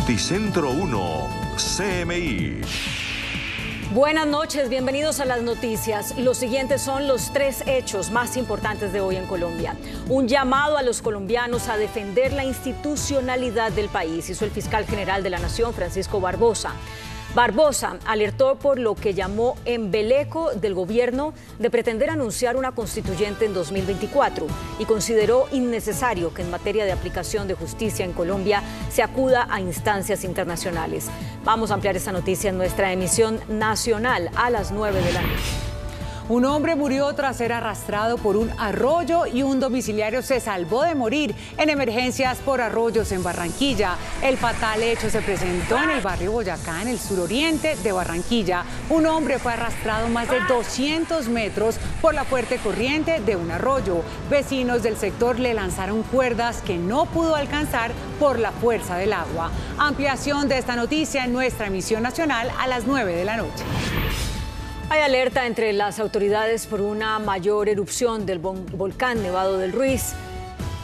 Noticentro 1, CMI. Buenas noches, bienvenidos a las noticias. Los siguientes son los 3 hechos más importantes de hoy en Colombia. Un llamado a los colombianos a defender la institucionalidad del país, hizo el fiscal general de la Nación, Francisco Barbosa. Barbosa alertó por lo que llamó embeleco del gobierno de pretender anunciar una constituyente en 2024 y consideró innecesario que en materia de aplicación de justicia en Colombia se acuda a instancias internacionales. Vamos a ampliar esta noticia en nuestra emisión nacional a las 9 de la noche. Un hombre murió tras ser arrastrado por un arroyo y un domiciliario se salvó de morir en emergencias por arroyos en Barranquilla. El fatal hecho se presentó en el barrio Boyacá, en el suroriente de Barranquilla. Un hombre fue arrastrado más de 200 metros por la fuerte corriente de un arroyo. Vecinos del sector le lanzaron cuerdas que no pudo alcanzar por la fuerza del agua. Ampliación de esta noticia en nuestra emisión nacional a las 9 de la noche. Hay alerta entre las autoridades por una mayor erupción del volcán Nevado del Ruiz.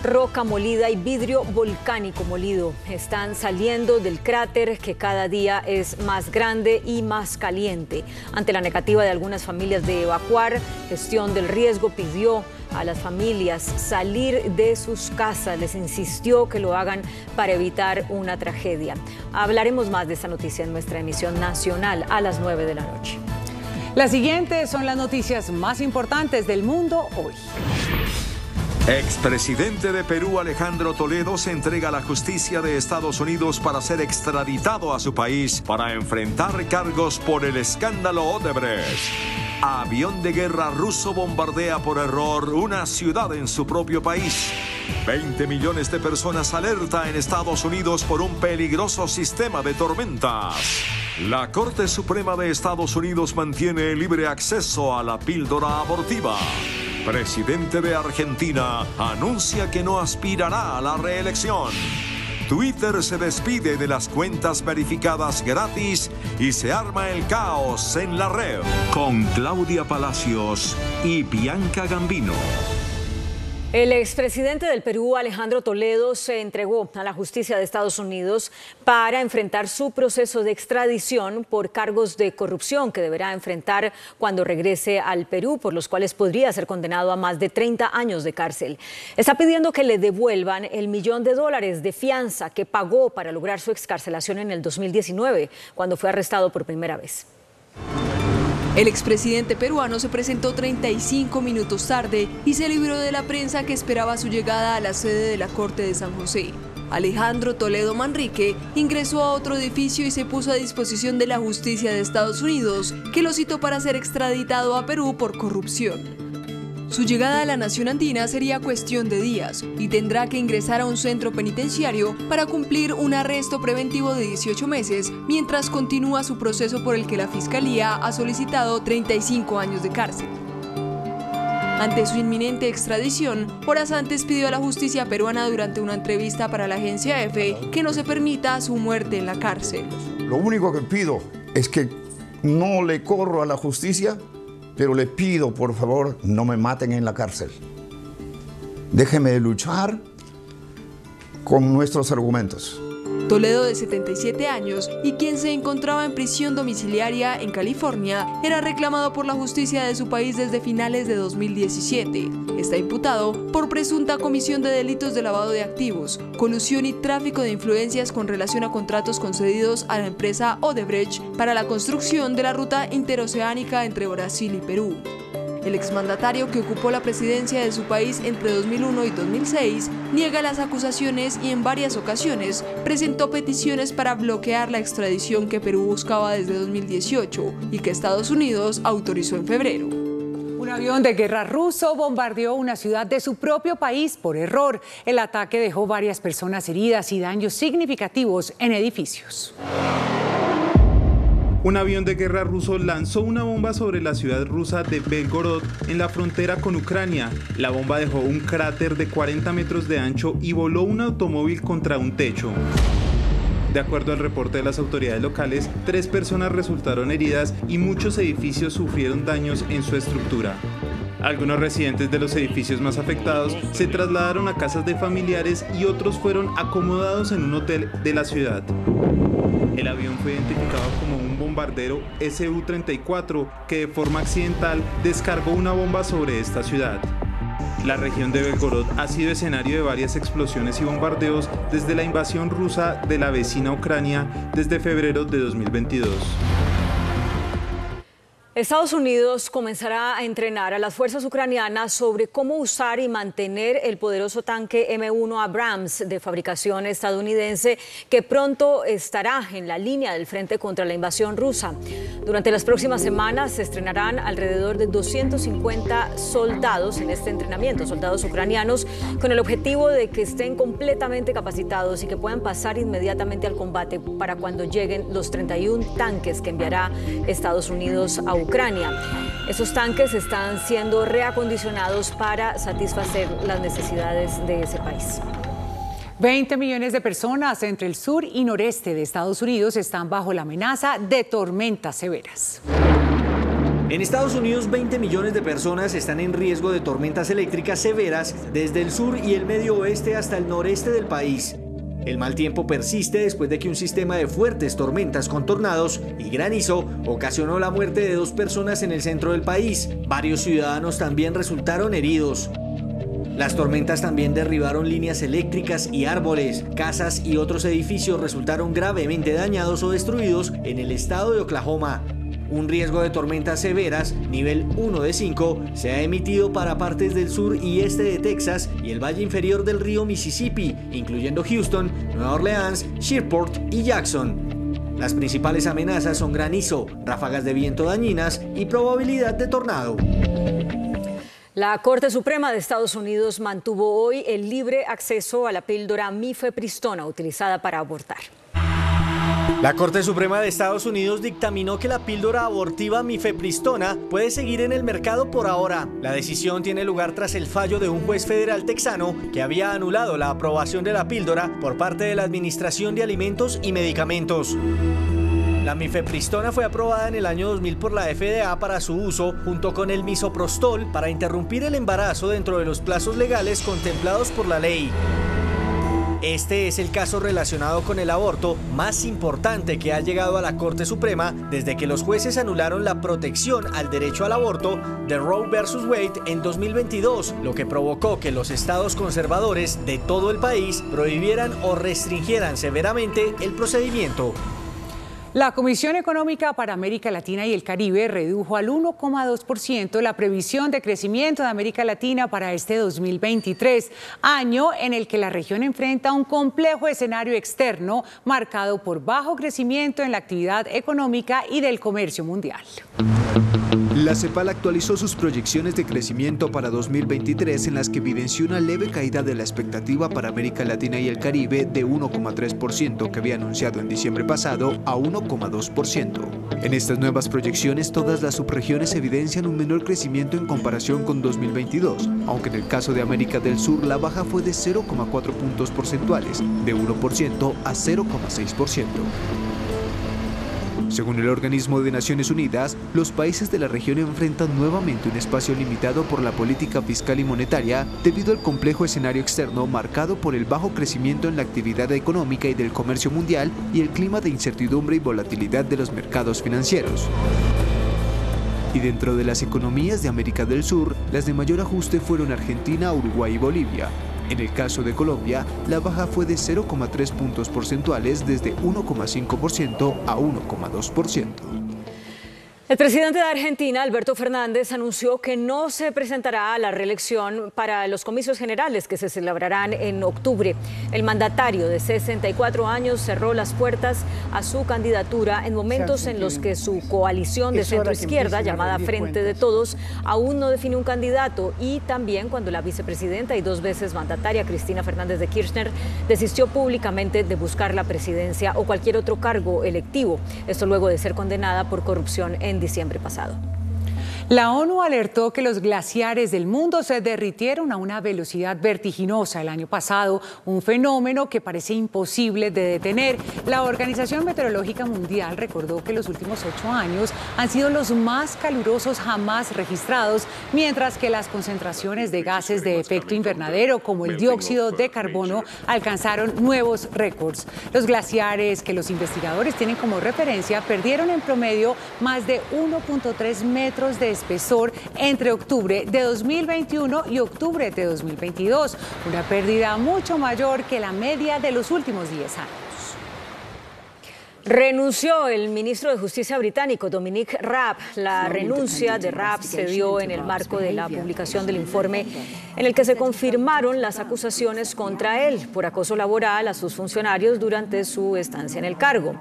Roca molida y vidrio volcánico molido están saliendo del cráter que cada día es más grande y más caliente. Ante la negativa de algunas familias de evacuar, Gestión del Riesgo pidió a las familias salir de sus casas, les insistió que lo hagan para evitar una tragedia. Hablaremos más de esta noticia en nuestra emisión nacional a las 9 de la noche. Las siguientes son las noticias más importantes del mundo hoy. Expresidente de Perú Alejandro Toledo se entrega a la justicia de Estados Unidos para ser extraditado a su país para enfrentar cargos por el escándalo Odebrecht. Avión de guerra ruso bombardea por error una ciudad en su propio país. 20 millones de personas alerta en Estados Unidos por un peligroso sistema de tormentas. La Corte Suprema de Estados Unidos mantiene libre acceso a la píldora abortiva. Presidente de Argentina anuncia que no aspirará a la reelección. Twitter se despide de las cuentas verificadas gratis y se arma el caos en la red. Con Claudia Palacios y Bianca Gambino. El expresidente del Perú, Alejandro Toledo, se entregó a la justicia de Estados Unidos para enfrentar su proceso de extradición por cargos de corrupción que deberá enfrentar cuando regrese al Perú, por los cuales podría ser condenado a más de 30 años de cárcel. Está pidiendo que le devuelvan el $1.000.000 de fianza que pagó para lograr su excarcelación en el 2019, cuando fue arrestado por primera vez. El expresidente peruano se presentó 35 minutos tarde y se libró de la prensa que esperaba su llegada a la sede de la Corte de San José. Alejandro Toledo Manrique ingresó a otro edificio y se puso a disposición de la justicia de Estados Unidos, que lo citó para ser extraditado a Perú por corrupción. Su llegada a la nación andina sería cuestión de días y tendrá que ingresar a un centro penitenciario para cumplir un arresto preventivo de 18 meses, mientras continúa su proceso por el que la Fiscalía ha solicitado 35 años de cárcel. Ante su inminente extradición, horas antes pidió a la justicia peruana durante una entrevista para la agencia EFE que no se permita su muerte en la cárcel. Lo único que pido es que no le corro a la justicia, pero le pido, por favor, no me maten en la cárcel. Déjeme luchar con nuestros argumentos. Toledo, de 77 años y quien se encontraba en prisión domiciliaria en California, era reclamado por la justicia de su país desde finales de 2017. Está imputado por presunta comisión de delitos de lavado de activos, colusión y tráfico de influencias con relación a contratos concedidos a la empresa Odebrecht para la construcción de la ruta interoceánica entre Brasil y Perú. El exmandatario, que ocupó la presidencia de su país entre 2001 y 2006, niega las acusaciones y en varias ocasiones presentó peticiones para bloquear la extradición que Perú buscaba desde 2018 y que Estados Unidos autorizó en febrero. Un avión de guerra ruso bombardeó una ciudad de su propio país por error. El ataque dejó varias personas heridas y daños significativos en edificios. Un avión de guerra ruso lanzó una bomba sobre la ciudad rusa de Belgorod, en la frontera con Ucrania. La bomba dejó un cráter de 40 metros de ancho y voló un automóvil contra un techo. De acuerdo al reporte de las autoridades locales, 3 personas resultaron heridas y muchos edificios sufrieron daños en su estructura. Algunos residentes de los edificios más afectados se trasladaron a casas de familiares y otros fueron acomodados en un hotel de la ciudad. El avión fue identificado como un bombardero Su-34 que de forma accidental descargó una bomba sobre esta ciudad. La región de Belgorod ha sido escenario de varias explosiones y bombardeos desde la invasión rusa de la vecina Ucrania desde febrero de 2022. Estados Unidos comenzará a entrenar a las fuerzas ucranianas sobre cómo usar y mantener el poderoso tanque M1 Abrams de fabricación estadounidense que pronto estará en la línea del frente contra la invasión rusa. Durante las próximas semanas se estrenarán alrededor de 250 soldados en este entrenamiento, soldados ucranianos, con el objetivo de que estén completamente capacitados y que puedan pasar inmediatamente al combate para cuando lleguen los 31 tanques que enviará Estados Unidos a Ucrania. Esos tanques están siendo reacondicionados para satisfacer las necesidades de ese país. 20 millones de personas entre el sur y noreste de Estados Unidos están bajo la amenaza de tormentas severas. En Estados Unidos, 20 millones de personas están en riesgo de tormentas eléctricas severas desde el sur y el medio oeste hasta el noreste del país. El mal tiempo persiste después de que un sistema de fuertes tormentas con tornados y granizo ocasionó la muerte de 2 personas en el centro del país. Varios ciudadanos también resultaron heridos. Las tormentas también derribaron líneas eléctricas y árboles. Casas y otros edificios resultaron gravemente dañados o destruidos en el estado de Oklahoma. Un riesgo de tormentas severas, nivel 1 de 5, se ha emitido para partes del sur y este de Texas y el valle inferior del río Mississippi, incluyendo Houston, Nueva Orleans, Shreveport y Jackson. Las principales amenazas son granizo, ráfagas de viento dañinas y probabilidad de tornado. La Corte Suprema de Estados Unidos mantuvo hoy el libre acceso a la píldora mifepristona utilizada para abortar. La Corte Suprema de Estados Unidos dictaminó que la píldora abortiva mifepristona puede seguir en el mercado por ahora. La decisión tiene lugar tras el fallo de un juez federal texano que había anulado la aprobación de la píldora por parte de la Administración de Alimentos y Medicamentos. La mifepristona fue aprobada en el año 2000 por la FDA para su uso junto con el misoprostol para interrumpir el embarazo dentro de los plazos legales contemplados por la ley. Este es el caso relacionado con el aborto más importante que ha llegado a la Corte Suprema desde que los jueces anularon la protección al derecho al aborto de Roe vs. Wade en 2022, lo que provocó que los estados conservadores de todo el país prohibieran o restringieran severamente el procedimiento. La Comisión Económica para América Latina y el Caribe redujo al 1,2% la previsión de crecimiento de América Latina para este 2023, año en el que la región enfrenta un complejo escenario externo marcado por bajo crecimiento en la actividad económica y del comercio mundial. La CEPAL actualizó sus proyecciones de crecimiento para 2023 en las que evidenció una leve caída de la expectativa para América Latina y el Caribe de 1,3% que había anunciado en diciembre pasado a 1,2%. En estas nuevas proyecciones todas las subregiones evidencian un menor crecimiento en comparación con 2022, aunque en el caso de América del Sur la baja fue de 0,4 puntos porcentuales, de 1% a 0,6%. Según el organismo de Naciones Unidas, los países de la región enfrentan nuevamente un espacio limitado por la política fiscal y monetaria debido al complejo escenario externo marcado por el bajo crecimiento en la actividad económica y del comercio mundial y el clima de incertidumbre y volatilidad de los mercados financieros. Y dentro de las economías de América del Sur, las de mayor ajuste fueron Argentina, Uruguay y Bolivia. En el caso de Colombia, la baja fue de 0,3 puntos porcentuales desde 1,5% a 1,2%. El presidente de Argentina, Alberto Fernández, anunció que no se presentará a la reelección para los comicios generales que se celebrarán en octubre. El mandatario de 64 años cerró las puertas a su candidatura en momentos en los que su coalición de centro-izquierda, llamada Frente de Todos, aún no define un candidato, y también cuando la vicepresidenta y 2 veces mandataria Cristina Fernández de Kirchner desistió públicamente de buscar la presidencia o cualquier otro cargo electivo. Esto luego de ser condenada por corrupción en diciembre pasado. La ONU alertó que los glaciares del mundo se derritieron a una velocidad vertiginosa el año pasado, un fenómeno que parece imposible de detener. La Organización Meteorológica Mundial recordó que los últimos 8 años han sido los más calurosos jamás registrados, mientras que las concentraciones de gases de efecto invernadero, como el dióxido de carbono, alcanzaron nuevos récords. Los glaciares que los investigadores tienen como referencia perdieron en promedio más de 1.3 metros de espesor entre octubre de 2021 y octubre de 2022, una pérdida mucho mayor que la media de los últimos 10 años. Renunció el ministro de Justicia británico, Dominic Raab. La renuncia de Raab se dio en el marco de la publicación del informe en el que se confirmaron las acusaciones contra él por acoso laboral a sus funcionarios durante su estancia en el cargo.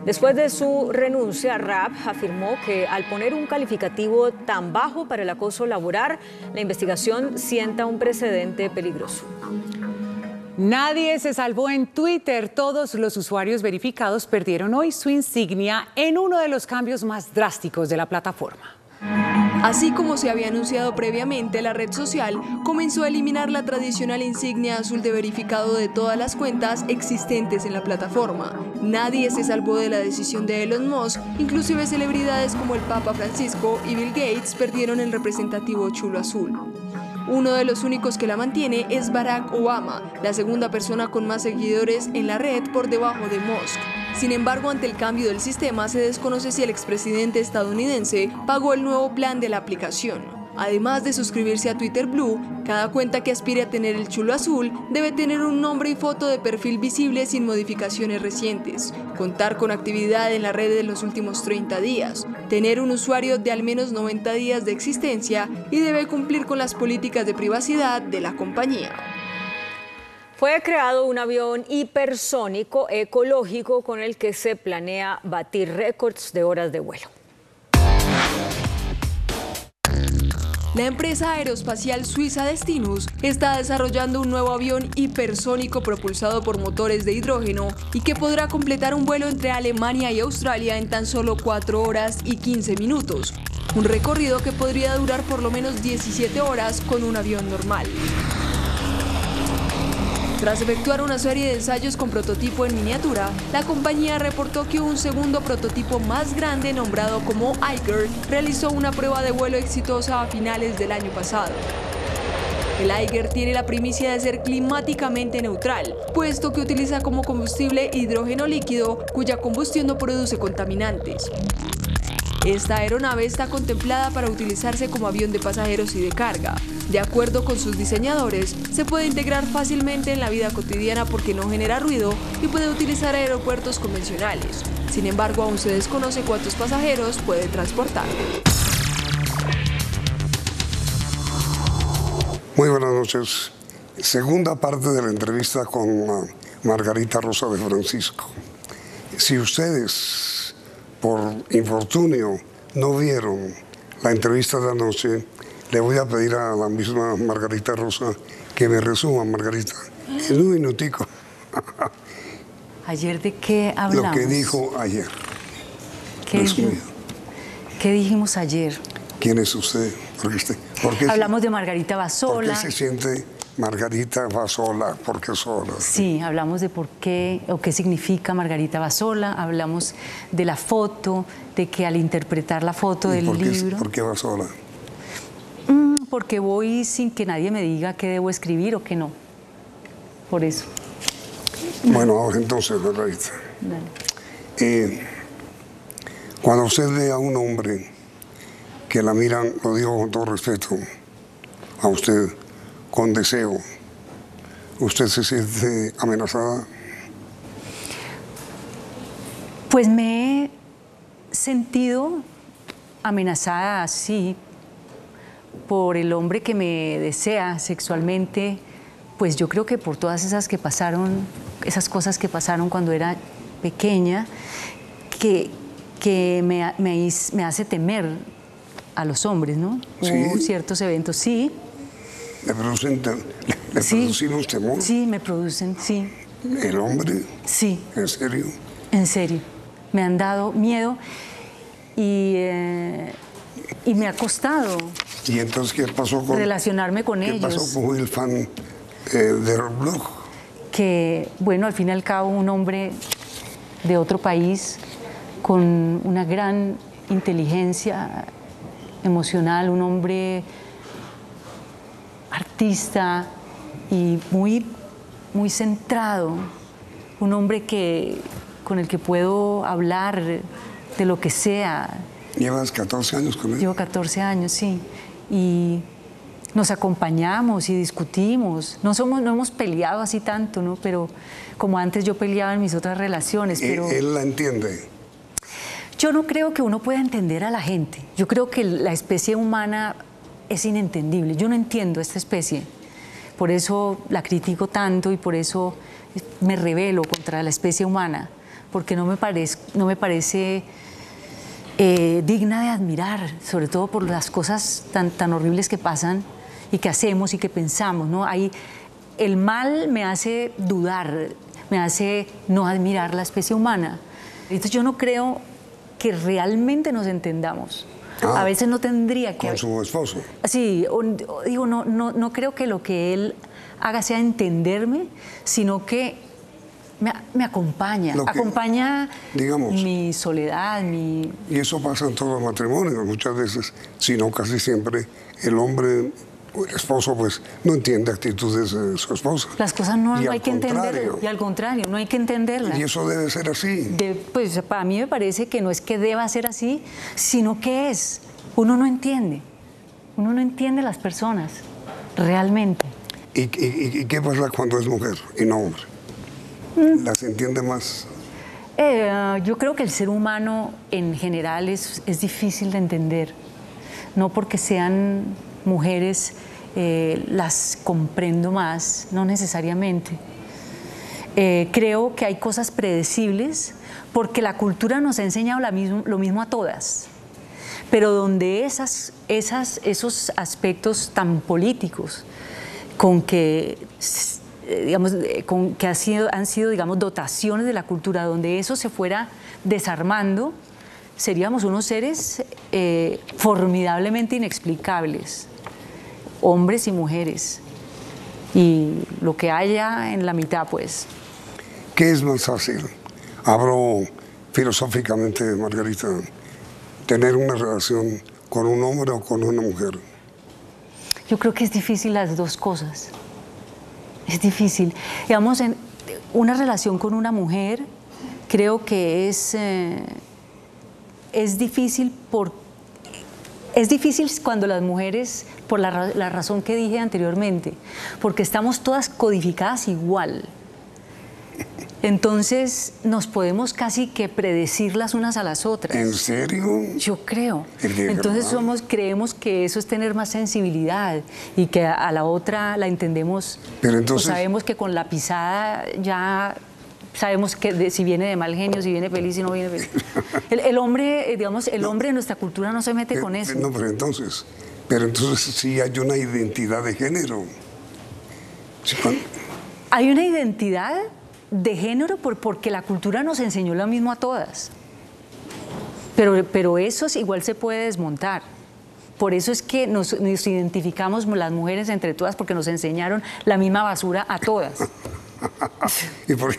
Después de su renuncia, Raab afirmó que al poner un calificativo tan bajo para el acoso laboral, la investigación sienta un precedente peligroso. Nadie se salvó en Twitter. Todos los usuarios verificados perdieron hoy su insignia en uno de los cambios más drásticos de la plataforma. Así como se había anunciado previamente, la red social comenzó a eliminar la tradicional insignia azul de verificado de todas las cuentas existentes en la plataforma. Nadie se salvó de la decisión de Elon Musk, inclusive celebridades como el Papa Francisco y Bill Gates perdieron el representativo chulo azul. Uno de los únicos que la mantiene es Barack Obama, la segunda persona con más seguidores en la red por debajo de Musk. Sin embargo, ante el cambio del sistema, se desconoce si el expresidente estadounidense pagó el nuevo plan de la aplicación. Además de suscribirse a Twitter Blue, cada cuenta que aspire a tener el chulo azul debe tener un nombre y foto de perfil visible sin modificaciones recientes, contar con actividad en la red en los últimos 30 días, tener un usuario de al menos 90 días de existencia y debe cumplir con las políticas de privacidad de la compañía. Fue creado un avión hipersónico ecológico con el que se planea batir récords de horas de vuelo. La empresa aeroespacial suiza Destinus está desarrollando un nuevo avión hipersónico propulsado por motores de hidrógeno y que podrá completar un vuelo entre Alemania y Australia en tan solo 4 horas y 15 minutos. Un recorrido que podría durar por lo menos 17 horas con un avión normal. Tras efectuar una serie de ensayos con prototipo en miniatura, la compañía reportó que un segundo prototipo más grande, nombrado como Eiger, realizó una prueba de vuelo exitosa a finales del año pasado. El Eiger tiene la primicia de ser climáticamente neutral, puesto que utiliza como combustible hidrógeno líquido, cuya combustión no produce contaminantes. Esta aeronave está contemplada para utilizarse como avión de pasajeros y de carga. De acuerdo con sus diseñadores, se puede integrar fácilmente en la vida cotidiana porque no genera ruido y puede utilizar aeropuertos convencionales. Sin embargo, aún se desconoce cuántos pasajeros puede transportar. Muy buenas noches. Segunda parte de la entrevista con Margarita Rosa de Francisco. Si ustedes, por infortunio, no vieron la entrevista de anoche, le voy a pedir a la misma Margarita Rosa que me resuma, Margarita, en un minutico. ¿Ayer de qué hablamos? Lo que dijo ayer. ¿Qué dijimos ayer? ¿Quién es usted? Hablamos de Margarita Basola. ¿Por qué se siente Margarita Basola? ¿Por qué sola? Sí, hablamos de por qué o qué significa Margarita Basola, hablamos de la foto, de que al interpretar la foto del libro... ¿Por qué Basola? Porque voy sin que nadie me diga qué debo escribir o qué no. Por eso. Bueno, ahora entonces, Margarita. Cuando usted ve a un hombre que la miran, lo digo con todo respeto, a usted, con deseo, ¿usted se siente amenazada? Pues me he sentido amenazada, sí, por el hombre que me desea sexualmente, pues yo creo que por todas esas cosas que pasaron cuando era pequeña, que me hace temer a los hombres, ¿no? ¿Sí? Hubo ciertos eventos, sí. ¿Le producimos temor? Sí, me producen, sí. ¿El hombre? Sí. ¿En serio? En serio. Me han dado miedo y y me ha costado. ¿Y entonces qué pasó con relacionarme con ellos? ¿Qué pasó con Wilfan de Bloch? Que, bueno, al fin y al cabo, un hombre de otro país con una gran inteligencia emocional, un hombre artista y muy centrado, un hombre con el que puedo hablar de lo que sea. ¿Llevas 14 años con él? Llevo 14 años, sí. Y nos acompañamos y discutimos. No hemos peleado así tanto, ¿no? Pero como antes yo peleaba en mis otras relaciones. Pero ¿Él la entiende? Yo no creo que uno pueda entender a la gente. Yo creo que la especie humana es inentendible. Yo no entiendo esta especie. Por eso la critico tanto y por eso me rebelo contra la especie humana. Porque no me parece digna de admirar, sobre todo por las cosas tan horribles que pasan y que hacemos y que pensamos, ¿no? El mal me hace dudar, me hace no admirar la especie humana. Entonces yo no creo que realmente nos entendamos. A veces no tendría que... ¿Con su esposo? Sí, digo, no creo que lo que él haga sea entenderme, sino que me acompaña, acompaña, digamos, mi soledad, Y eso pasa en todos los matrimonios, muchas veces, si no casi siempre, el hombre o el esposo pues no entiende actitudes de su esposa. Las cosas no hay que entenderlas, y al contrario, no hay que entenderlas. Y eso debe ser así. Pues para mí me parece que no es que deba ser así, sino que es. Uno no entiende las personas, realmente. ¿Y qué pasa cuando es mujer y no hombre? ¿Las entiende más? Yo creo que el ser humano en general es difícil de entender. No porque sean mujeres las comprendo más, no necesariamente. Creo que hay cosas predecibles porque la cultura nos ha enseñado lo mismo a todas. Pero donde esos aspectos tan políticos con que han sido, digamos, dotaciones de la cultura, donde eso se fuera desarmando, seríamos unos seres formidablemente inexplicables, hombres y mujeres, y lo que haya en la mitad, pues. ¿Qué es más fácil? Hablo filosóficamente, Margarita, tener una relación con un hombre o con una mujer. Yo creo que es difícil las dos cosas. Es difícil. Digamos, en una relación con una mujer, creo que es difícil cuando las mujeres, por la razón que dije anteriormente, porque estamos todas codificadas igual. Entonces nos podemos casi que predecir las unas a las otras. ¿En serio? Yo creo. Entonces creemos que eso es tener más sensibilidad y que a la otra la entendemos. Pero entonces, pues sabemos que con la pisada ya sabemos que si viene de mal genio, si viene feliz, si no viene feliz. El hombre, digamos, el hombre de nuestra cultura no se mete con eso. No, pero entonces sí hay una identidad de género. Hay una identidad de género porque la cultura nos enseñó lo mismo a todas. Pero eso igual se puede desmontar. Por eso es que nos identificamos las mujeres entre todas, porque nos enseñaron la misma basura a todas. ¿Y por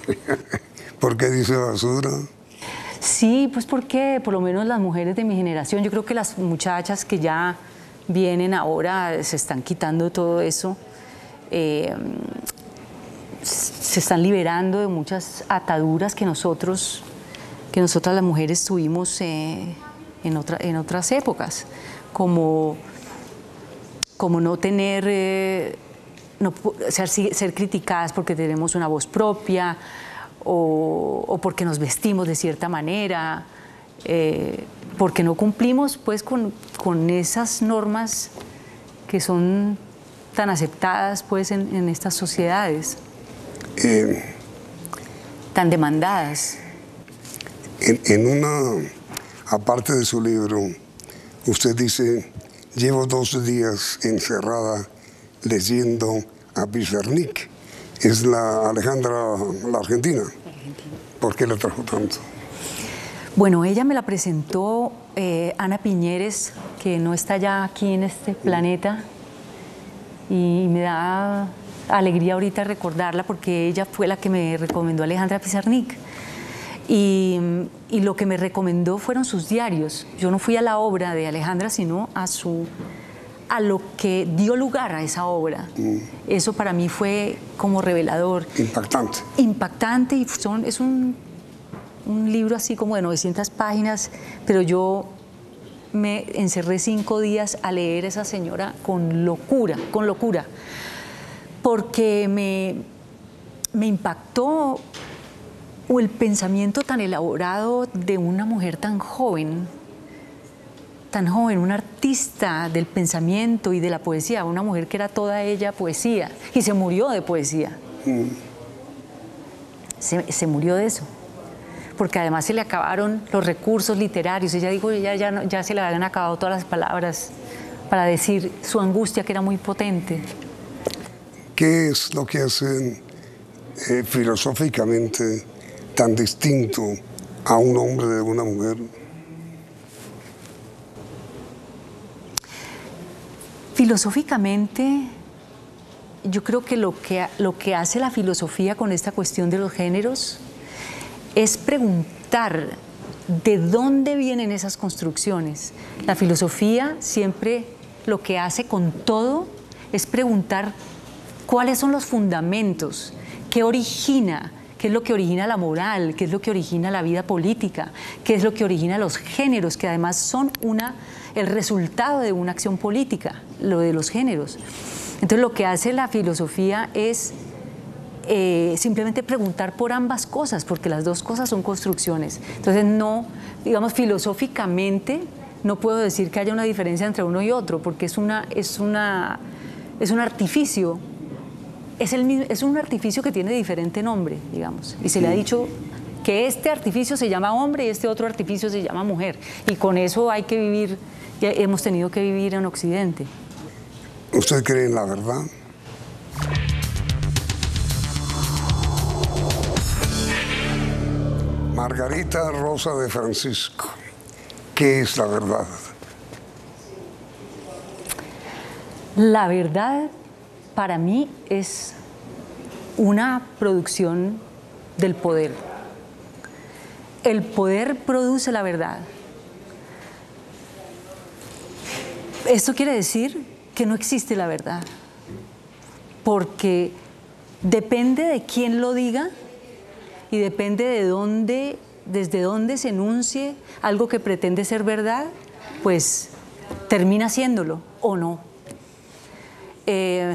qué dice basura? Sí, pues porque por lo menos las mujeres de mi generación, yo creo que las muchachas que ya vienen ahora se están quitando todo eso. Se están liberando de muchas ataduras que nosotras las mujeres tuvimos en otras épocas, como no tener, ser criticadas porque tenemos una voz propia o porque nos vestimos de cierta manera, porque no cumplimos pues con esas normas que son tan aceptadas pues en estas sociedades. Tan demandadas. Aparte de su libro, usted dice: llevo 2 días encerrada leyendo a Pizarnik. Es Alejandra, la argentina. ¿Por qué la trajo tanto? Bueno, ella me la presentó Ana Piñeres que no está ya aquí en este planeta, y me da alegría ahorita recordarla porque ella fue la que me recomendó a Alejandra Pizarnik. Y lo que me recomendó fueron sus diarios. Yo no fui a la obra de Alejandra, sino a lo que dio lugar a esa obra. Eso para mí fue como revelador. Impactante. Impactante, y es un libro así como de 900 páginas, pero yo me encerré 5 días a leer a esa señora con locura, porque me impactó el pensamiento tan elaborado de una mujer tan joven, una artista del pensamiento y de la poesía, una mujer que era toda ella poesía, y se murió de poesía. Se murió de eso, porque además se le acabaron los recursos literarios. Ella dijo que ya se le habían acabado todas las palabras para decir su angustia, que era muy potente. ¿Qué es lo que hace filosóficamente tan distinto a un hombre de una mujer? Filosóficamente, yo creo que lo que hace la filosofía con esta cuestión de los géneros es preguntar de dónde vienen esas construcciones. La filosofía siempre lo que hace con todo es preguntar cuáles son los fundamentos, qué origina, qué es lo que origina la moral, qué es lo que origina la vida política, qué es lo que origina los géneros, que además son el resultado de una acción política, lo de los géneros. Entonces lo que hace la filosofía es simplemente preguntar por ambas cosas, porque las dos cosas son construcciones. Entonces no, digamos, filosóficamente no puedo decir que haya una diferencia entre uno y otro, porque es un artificio. Es un artificio que tiene diferente nombre, digamos, y se le ha dicho que este artificio se llama hombre y este otro artificio se llama mujer, y con eso hay que vivir, hemos tenido que vivir en Occidente. ¿Usted cree en la verdad? Margarita Rosa de Francisco, ¿qué es la verdad? La verdad para mí es una producción del poder. El poder produce la verdad. Esto quiere decir que no existe la verdad, porque depende de quién lo diga y depende desde dónde se enuncie algo que pretende ser verdad, pues termina siéndolo o no.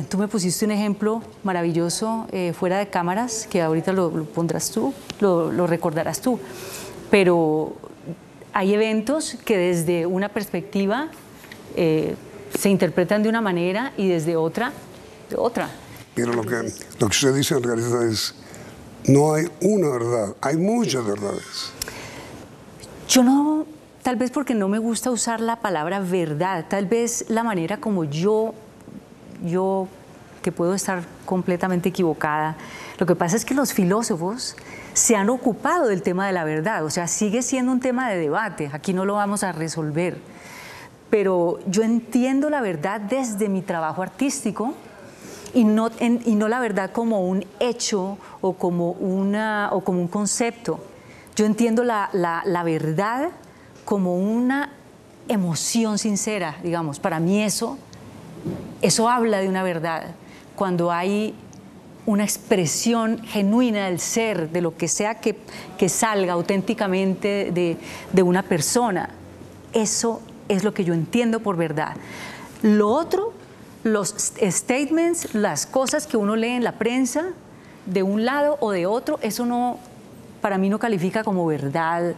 Tú me pusiste un ejemplo maravilloso fuera de cámaras, que ahorita lo pondrás tú, lo recordarás tú, pero hay eventos que desde una perspectiva se interpretan de una manera y desde otra, de otra. Pero lo que usted dice, Margarita, es no hay una verdad, hay muchas verdades. Yo no, tal vez porque no me gusta usar la palabra verdad, tal vez la manera como yo que puedo estar completamente equivocada. Lo que pasa es que los filósofos se han ocupado del tema de la verdad, o sea, sigue siendo un tema de debate, aquí no lo vamos a resolver, pero yo entiendo la verdad desde mi trabajo artístico y no la verdad como un hecho o como un concepto. Yo entiendo la verdad como una emoción sincera, digamos. Para mí eso habla de una verdad, cuando hay una expresión genuina del ser, de lo que sea que salga auténticamente de una persona. Eso es lo que yo entiendo por verdad. Lo otro, los statements, las cosas que uno lee en la prensa, de un lado o de otro, eso no, para mí no califica como verdad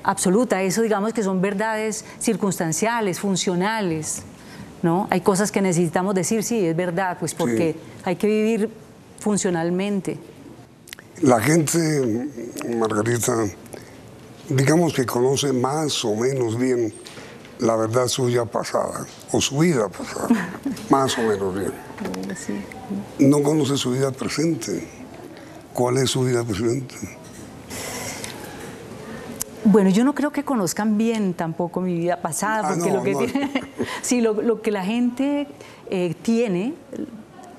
absoluta. Eso, digamos, que son verdades circunstanciales, funcionales, ¿no? Hay cosas que necesitamos decir, sí, es verdad, pues porque hay que vivir funcionalmente. La gente, Margarita, digamos que conoce más o menos bien la verdad suya pasada, o su vida pasada, más o menos bien. Sí. No conoce su vida presente. ¿Cuál es su vida presente? Bueno, yo no creo que conozcan bien tampoco mi vida pasada, porque sí, lo que la gente tiene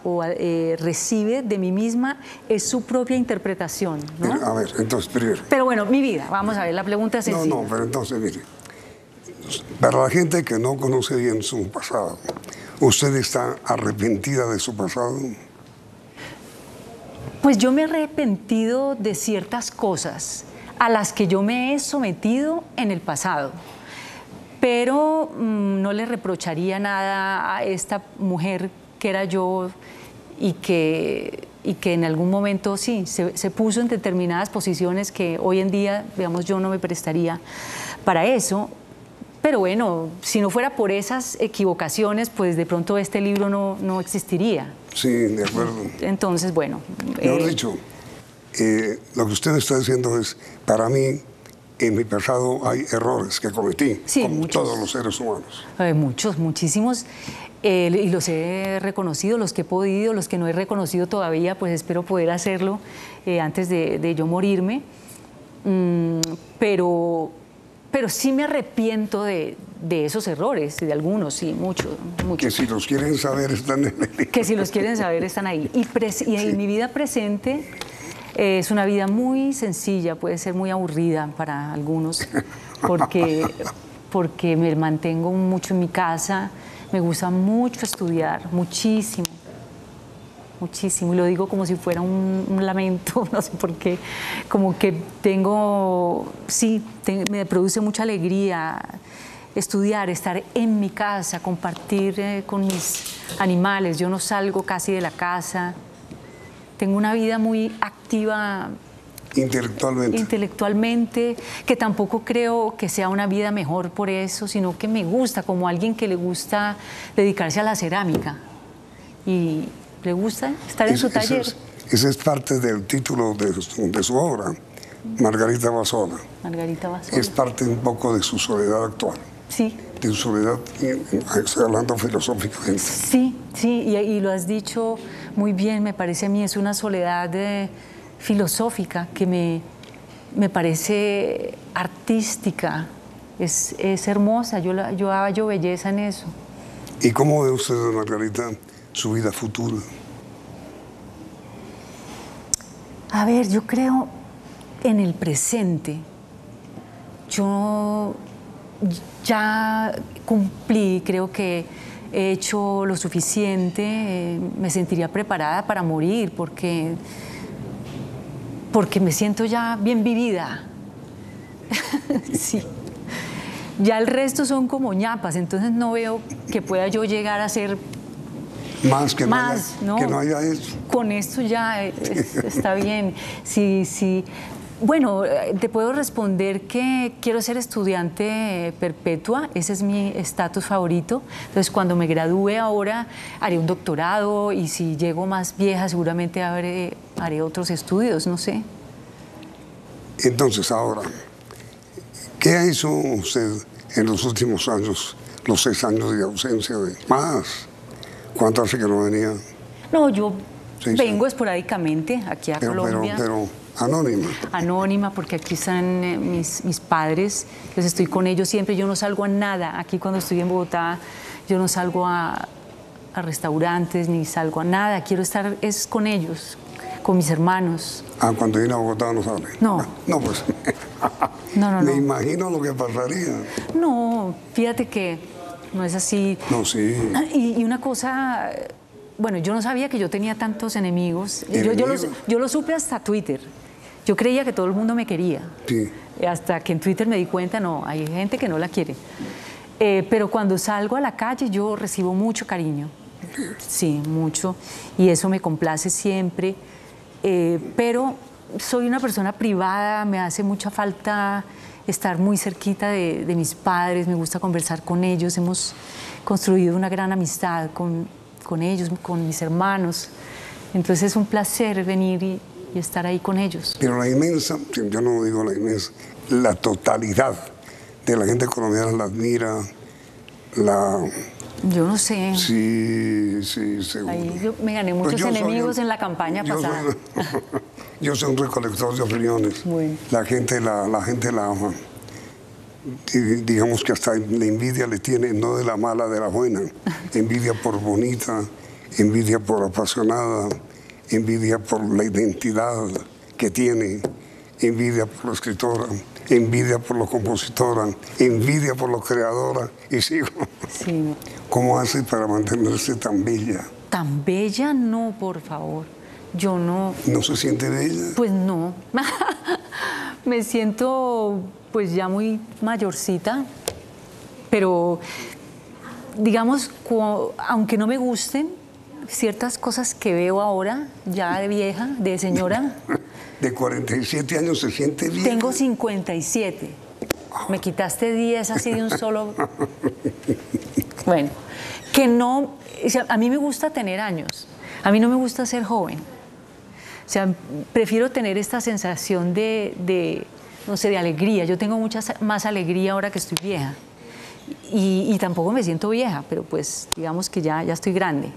o recibe de mí misma es su propia interpretación, ¿no? Mira, a ver, entonces, primero. Pero bueno, mi vida, vamos a ver, la pregunta es sencilla. No, pero entonces, mire, para la gente que no conoce bien su pasado, ¿usted está arrepentida de su pasado? Pues yo me he arrepentido de ciertas cosas a las que yo me he sometido en el pasado, pero no le reprocharía nada a esta mujer que era yo y que en algún momento sí, se puso en determinadas posiciones que hoy en día, digamos, yo no me prestaría para eso. Pero bueno, si no fuera por esas equivocaciones, pues de pronto este libro no existiría. Sí, de acuerdo. Entonces, bueno. Mejor dicho, lo que usted está diciendo es, para mí, en mi pasado hay errores que cometí, sí, como muchos, todos los seres humanos. Muchísimos. Y los he reconocido, los que he podido, los que no he reconocido todavía, pues espero poder hacerlo antes de yo morirme. Pero sí me arrepiento de esos errores, de algunos, sí, muchos. Que si los quieren saber están en el libro. Que si los quieren saber están ahí. Y en mi vida presente es una vida muy sencilla, puede ser muy aburrida para algunos, porque me mantengo mucho en mi casa, me gusta mucho estudiar, muchísimo. Muchísimo, y lo digo como si fuera un lamento, no sé por qué, como que me produce mucha alegría estudiar, estar en mi casa, compartir con mis animales. Yo no salgo casi de la casa, tengo una vida muy activa intelectualmente, que tampoco creo que sea una vida mejor por eso, sino que me gusta, como alguien que le gusta dedicarse a la cerámica y le gusta estar en su taller. Ese es parte del título de su obra, Margarita Bassola. Margarita Bassola. Es parte un poco de su soledad actual. Sí. De su soledad, estoy hablando filosóficamente. Sí, y lo has dicho muy bien, me parece a mí, es una soledad filosófica que me parece artística, es hermosa, yo hallo belleza en eso. ¿Y cómo ve usted, Margarita, su vida futura? A ver, yo creo en el presente. Yo ya cumplí, creo que he hecho lo suficiente, me sentiría preparada para morir porque me siento ya bien vivida. Sí. Ya el resto son como ñapas, entonces no veo que pueda yo llegar a ser que no haya hecho. Con esto ya está bien. Sí. Bueno, te puedo responder que quiero ser estudiante perpetua, ese es mi estatus favorito. Entonces, cuando me gradúe ahora, haré un doctorado y si llego más vieja, seguramente haré otros estudios, no sé. Entonces, ahora, ¿qué hizo usted en los últimos años, los 6 años de ausencia de más? ¿Cuánto hace que no venía? No, yo vengo esporádicamente aquí a Colombia. Pero anónima. Anónima, porque aquí están mis padres, pues estoy con ellos siempre, yo no salgo a nada. Aquí cuando estoy en Bogotá, yo no salgo a restaurantes, ni salgo a nada. Quiero estar es con ellos, con mis hermanos. Cuando viene a Bogotá no sale. No. No, pues. No. Me imagino lo que pasaría. No, fíjate que no es así. No, sí. Y una cosa, bueno, yo no sabía que yo tenía tantos enemigos. Yo lo supe hasta Twitter. Yo creía que todo el mundo me quería. Sí. Hasta que en Twitter me di cuenta, no, hay gente que no la quiere. Pero cuando salgo a la calle yo recibo mucho cariño. Sí, mucho. Y eso me complace siempre. Pero soy una persona privada, me hace mucha falta estar muy cerquita de mis padres, me gusta conversar con ellos, hemos construido una gran amistad con ellos, con mis hermanos. Entonces es un placer venir y estar ahí con ellos. Pero la inmensa, yo no digo la inmensa, la totalidad de la gente colombiana la admira, Yo no sé. Sí, seguro. Ahí yo me gané muchos enemigos en la campaña pasada. Yo soy un recolector de opiniones. Bueno. La gente la ama. digamos que hasta la envidia le tiene, no de la mala, de la buena. Envidia por bonita, envidia por apasionada, envidia por la identidad que tiene, envidia por la escritora, envidia por la compositora, envidia por la creadora. Y sigo. Sí. ¿Cómo hace para mantenerse tan bella? Tan bella, no, por favor. Yo no. ¿No se siente bella? Pues no. Me siento pues ya muy mayorcita, pero digamos, aunque no me gusten ciertas cosas que veo ahora, ya de vieja, de señora. De 47 años se siente vieja. Tengo 57. Me quitaste 10 así de un solo. Bueno, que no, o sea, a mí me gusta tener años, a mí no me gusta ser joven. O sea, prefiero tener esta sensación no sé, de alegría. Yo tengo mucha más alegría ahora que estoy vieja. Y tampoco me siento vieja, pero pues digamos que ya estoy grande.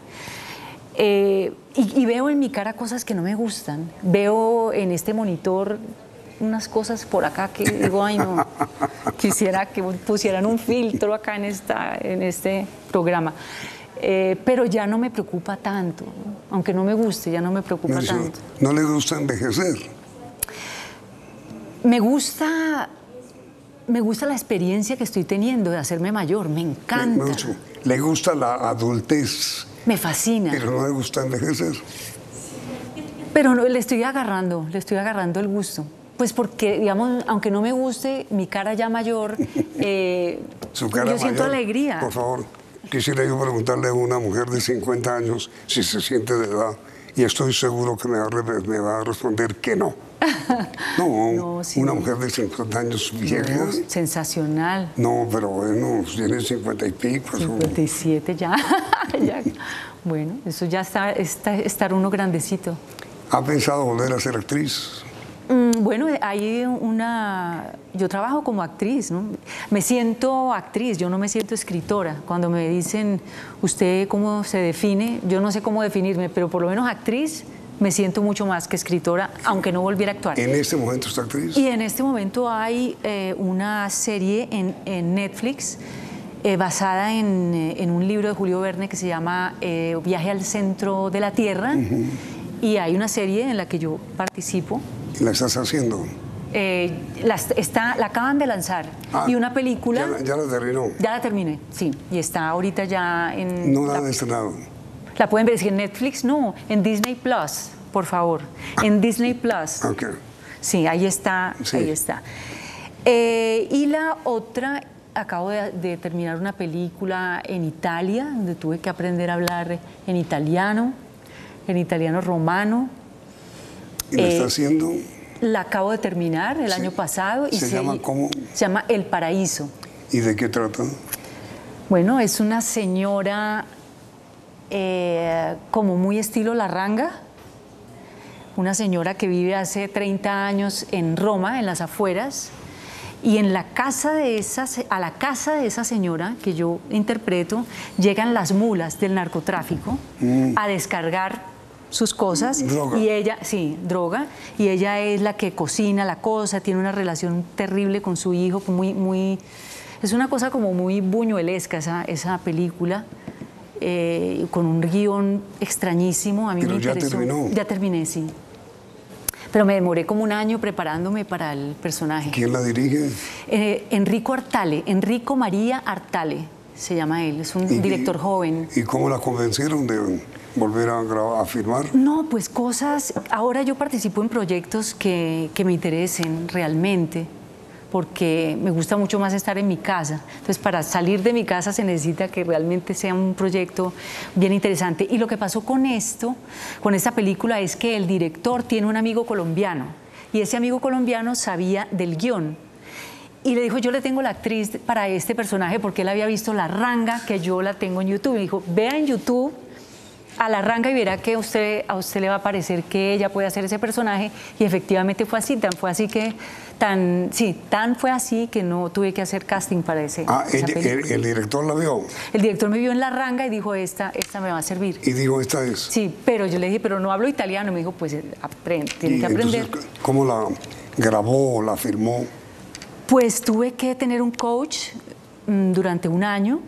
Y veo en mi cara cosas que no me gustan. Veo en este monitor unas cosas por acá que digo, ay no, quisiera que pusieran un filtro acá en este programa. Pero ya no me preocupa tanto, aunque no me guste, ya no me preocupa tanto. ¿No le gusta envejecer? Me gusta la experiencia que estoy teniendo de hacerme mayor, me encanta. ¿Le gusta la adultez? Me fascina. Pero no le gusta envejecer. Pero no, le estoy agarrando el gusto. Pues porque, digamos, aunque no me guste, mi cara ya mayor, Su cara yo siento mayor, alegría. Por favor, quisiera yo preguntarle a una mujer de 50 años si se siente de edad, y estoy seguro que me va a responder que no. No, sí, una mujer de 50 años vieja. No, sensacional. No, pero bueno, tiene 50 y pico. 57 ya. Bueno, eso ya está estar uno grandecito. ¿Ha pensado volver a ser actriz? Bueno, yo trabajo como actriz, ¿no? Me siento actriz, yo no me siento escritora. Cuando me dicen, ¿usted cómo se define? Yo no sé cómo definirme, pero por lo menos actriz me siento mucho más que escritora, aunque no volviera a actuar. ¿En este momento está actriz? Y en este momento hay una serie en Netflix basada en un libro de Julio Verne que se llama Viaje al centro de la Tierra. Y hay una serie en la que yo participo. ¿La estás haciendo? La acaban de lanzar. Y una película... ¿Ya la terminó? Ya la terminé, sí. Y está ahorita ya en... ¿No la han estrenado? La pueden ver, si en Netflix, no, en Disney Plus, por favor. En Disney Plus. Ok. Sí, ahí está, sí. Ahí está. Y la otra, acabo de terminar una película en Italia, donde tuve que aprender a hablar en italiano romano. ¿Y la está haciendo? La acabo de terminar el año pasado. ¿Se llama cómo? Se llama El Paraíso. ¿Y de qué trata? Bueno, es una señora como muy estilo Larranga, una señora que vive hace 30 años en Roma, en las afueras, y a la casa de esa señora que yo interpreto llegan las mulas del narcotráfico a descargar sus cosas. Droga. Y ella, sí, droga, y ella es la que cocina la cosa, tiene una relación terrible con su hijo, es una cosa como muy buñuelesca esa película. Con un guión extrañísimo, a mí me interesó. ¿Ya terminó? Ya terminé, sí. Pero me demoré como un año preparándome para el personaje. ¿Quién la dirige? Enrico María Artale se llama él, es un director joven. ¿Y cómo la convencieron de volver a filmar? No, pues cosas, ahora yo participo en proyectos que me interesen realmente, porque me gusta mucho más estar en mi casa. Entonces, para salir de mi casa se necesita que realmente sea un proyecto bien interesante. Y lo que pasó con esta película, es que el director tiene un amigo colombiano, y ese amigo colombiano sabía del guión. Y le dijo, yo le tengo la actriz para este personaje, porque él había visto La Ranga, que yo la tengo en YouTube. Y dijo, vea en YouTube a La Ranga y verá que a usted le va a parecer que ella puede hacer ese personaje. Y efectivamente fue así, tan fue así que no tuve que hacer casting para esa película. ¿El director la vio? El director me vio en La Ranga y dijo, esta me va a servir. Y dijo, esta es. Sí, pero yo le dije, pero no hablo italiano. Me dijo, pues tiene que aprender. Entonces, ¿cómo la grabó o la filmó? Pues tuve que tener un coach durante un año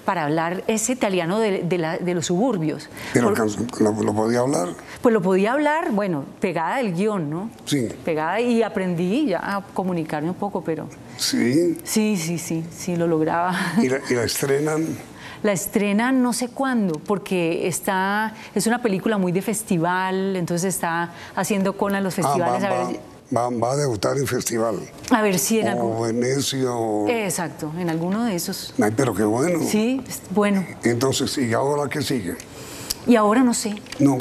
para hablar ese italiano de los suburbios. ¿Pero lo podía hablar? Pues lo podía hablar, bueno, pegada del guión, ¿no? Sí. Pegada, y aprendí ya a comunicarme un poco, pero... ¿Sí? Sí, lo lograba. ¿Y la estrenan? La estrenan no sé cuándo, porque es una película muy de festival, entonces está haciendo cola en los festivales. Va a debutar en festival. A ver si en O Venecia o... Exacto, en alguno de esos. Ay, pero qué bueno. Sí, bueno. Entonces, ¿y ahora qué sigue? Y ahora no sé. No,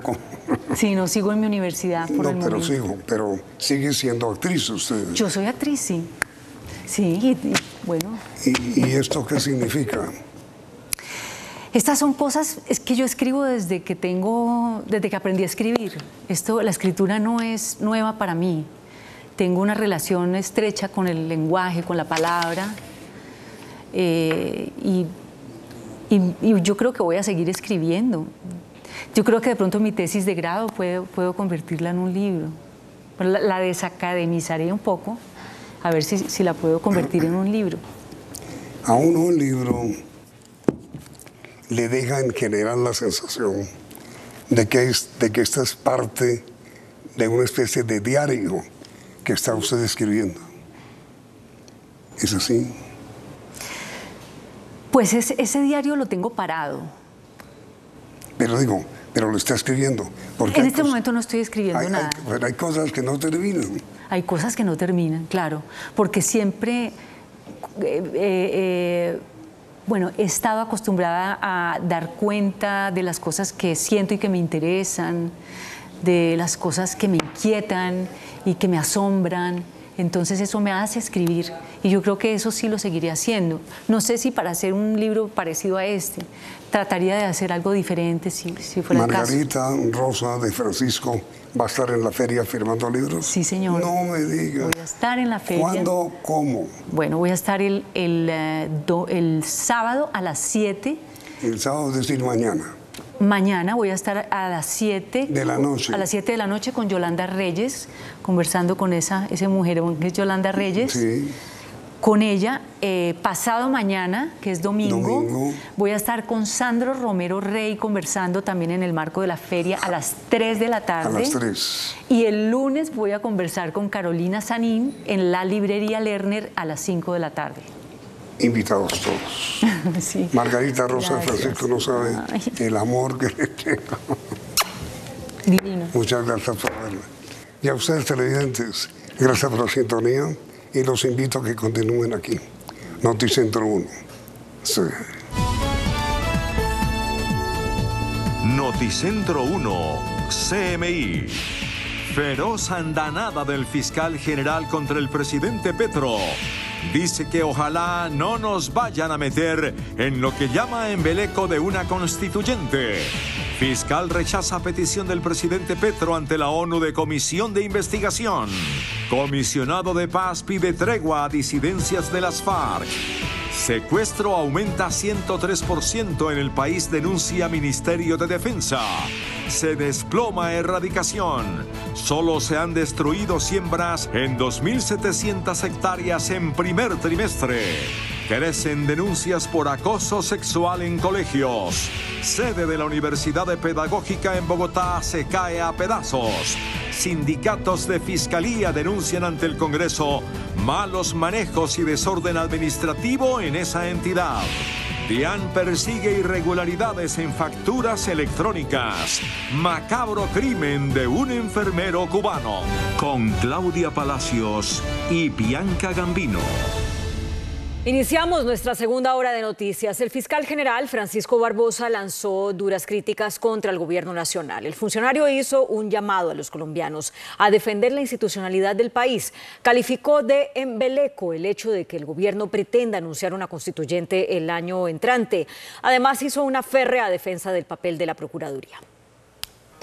sí, no sigo en mi universidad por el momento. Pero sigue siendo actriz usted. Yo soy actriz, sí. Sí, y bueno. ¿Y esto qué significa? Estas son cosas, es que yo escribo desde que aprendí a escribir. La escritura no es nueva para mí. Tengo una relación estrecha con el lenguaje, con la palabra, y yo creo que voy a seguir escribiendo. Yo creo que de pronto mi tesis de grado puedo convertirla en un libro. La desacademizaré un poco, a ver si la puedo convertir en un libro. A uno un libro le deja en general la sensación de que esta es parte de una especie de diario que está usted escribiendo. ¿Es así? Pues ese diario lo tengo parado. Pero lo está escribiendo. En este momento no estoy escribiendo nada. Pero hay cosas que no terminan. Hay cosas que no terminan, claro. Porque siempre, bueno, he estado acostumbrada a dar cuenta de las cosas que siento y que me interesan, de las cosas que me inquietan y que me asombran. Entonces eso me hace escribir, y yo creo que eso sí lo seguiré haciendo. No sé si para hacer un libro parecido a este, trataría de hacer algo diferente si fuera el caso. Margarita Rosa de Francisco va a estar en la feria firmando libros. Sí, señor. No me diga. Voy a estar en la feria. ¿Cuándo? ¿Cómo? Bueno, voy a estar el sábado a las 7. El sábado, es decir, mañana. Mañana voy a estar a las 7 de la noche. A las 7 de la noche con Yolanda Reyes, conversando con ese mujerón que es Yolanda Reyes. Sí. Con ella, pasado mañana, que es domingo, voy a estar con Sandro Romero Rey conversando también en el marco de la feria a las 3 de la tarde. A las 3. Y el lunes voy a conversar con Carolina Sanín en la librería Lerner a las 5 de la tarde. Invitados todos. Sí. Margarita Rosa de Francisco no sabe el amor que le tengo. Divino. Muchas gracias por verme. Y a ustedes, televidentes, gracias por la sintonía, y los invito a que continúen aquí. Noticentro 1. Sí. Noticentro 1, CMI. Feroz andanada del fiscal general contra el presidente Petro. Dice que ojalá no nos vayan a meter en lo que llama embeleco de una constituyente. Fiscal rechaza petición del presidente Petro ante la ONU de comisión de investigación. Comisionado de paz pide tregua a disidencias de las FARC. Secuestro aumenta 103% en el país, denuncia Ministerio de Defensa. Se desploma erradicación. Solo se han destruido siembras en 2.700 hectáreas en primer trimestre. Crecen denuncias por acoso sexual en colegios. Sede de la Universidad Pedagógica en Bogotá se cae a pedazos. Sindicatos de fiscalía denuncian ante el Congreso malos manejos y desorden administrativo en esa entidad. DIAN persigue irregularidades en facturas electrónicas. Macabro crimen de un enfermero cubano. Con Claudia Palacios y Bianca Gambino. Iniciamos nuestra segunda hora de noticias. El fiscal general Francisco Barbosa lanzó duras críticas contra el gobierno nacional. El funcionario hizo un llamado a los colombianos a defender la institucionalidad del país. Calificó de embeleco el hecho de que el gobierno pretenda anunciar una constituyente el año entrante. Además, hizo una férrea defensa del papel de la Procuraduría.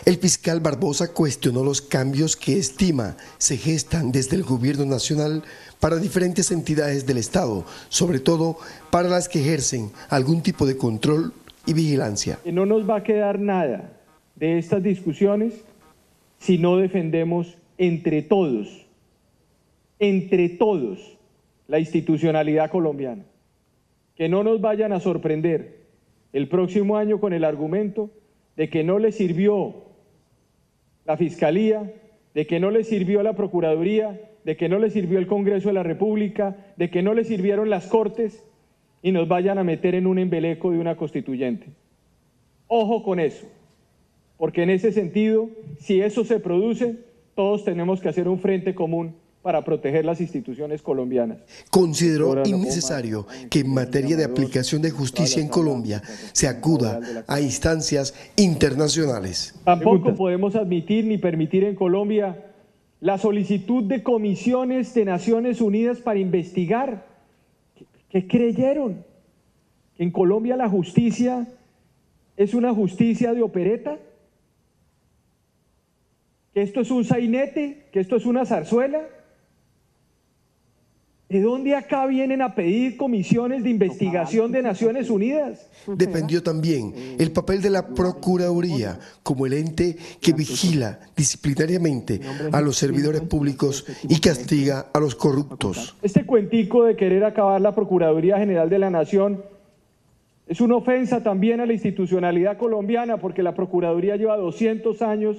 El fiscal Barbosa cuestionó los cambios que estima se gestan desde el gobierno nacional para diferentes entidades del Estado, sobre todo para las que ejercen algún tipo de control y vigilancia. No nos va a quedar nada de estas discusiones si no defendemos entre todos entre todos la institucionalidad colombiana. Que no nos vayan a sorprender el próximo año con el argumento de que no le sirvió la Fiscalía, de que no le sirvió la Procuraduría, de que no le sirvió el Congreso de la República, de que no le sirvieron las Cortes y nos vayan a meter en un embeleco de una constituyente. Ojo con eso, porque en ese sentido, si eso se produce, todos tenemos que hacer un frente común para proteger las instituciones colombianas. Consideró innecesario que en materia de aplicación de justicia en Colombia se acuda a instancias internacionales. Tampoco podemos admitir ni permitir en Colombia la solicitud de comisiones de Naciones Unidas para investigar. ¿Qué creyeron? ¿Que en Colombia la justicia es una justicia de opereta? ¿Que esto es un sainete? ¿Que esto es una zarzuela? ¿De dónde acá vienen a pedir comisiones de investigación de Naciones Unidas? Defendió también el papel de la Procuraduría como el ente que vigila disciplinariamente a los servidores públicos y castiga a los corruptos. Este cuentico de querer acabar la Procuraduría General de la Nación es una ofensa también a la institucionalidad colombiana, porque la Procuraduría lleva 200 años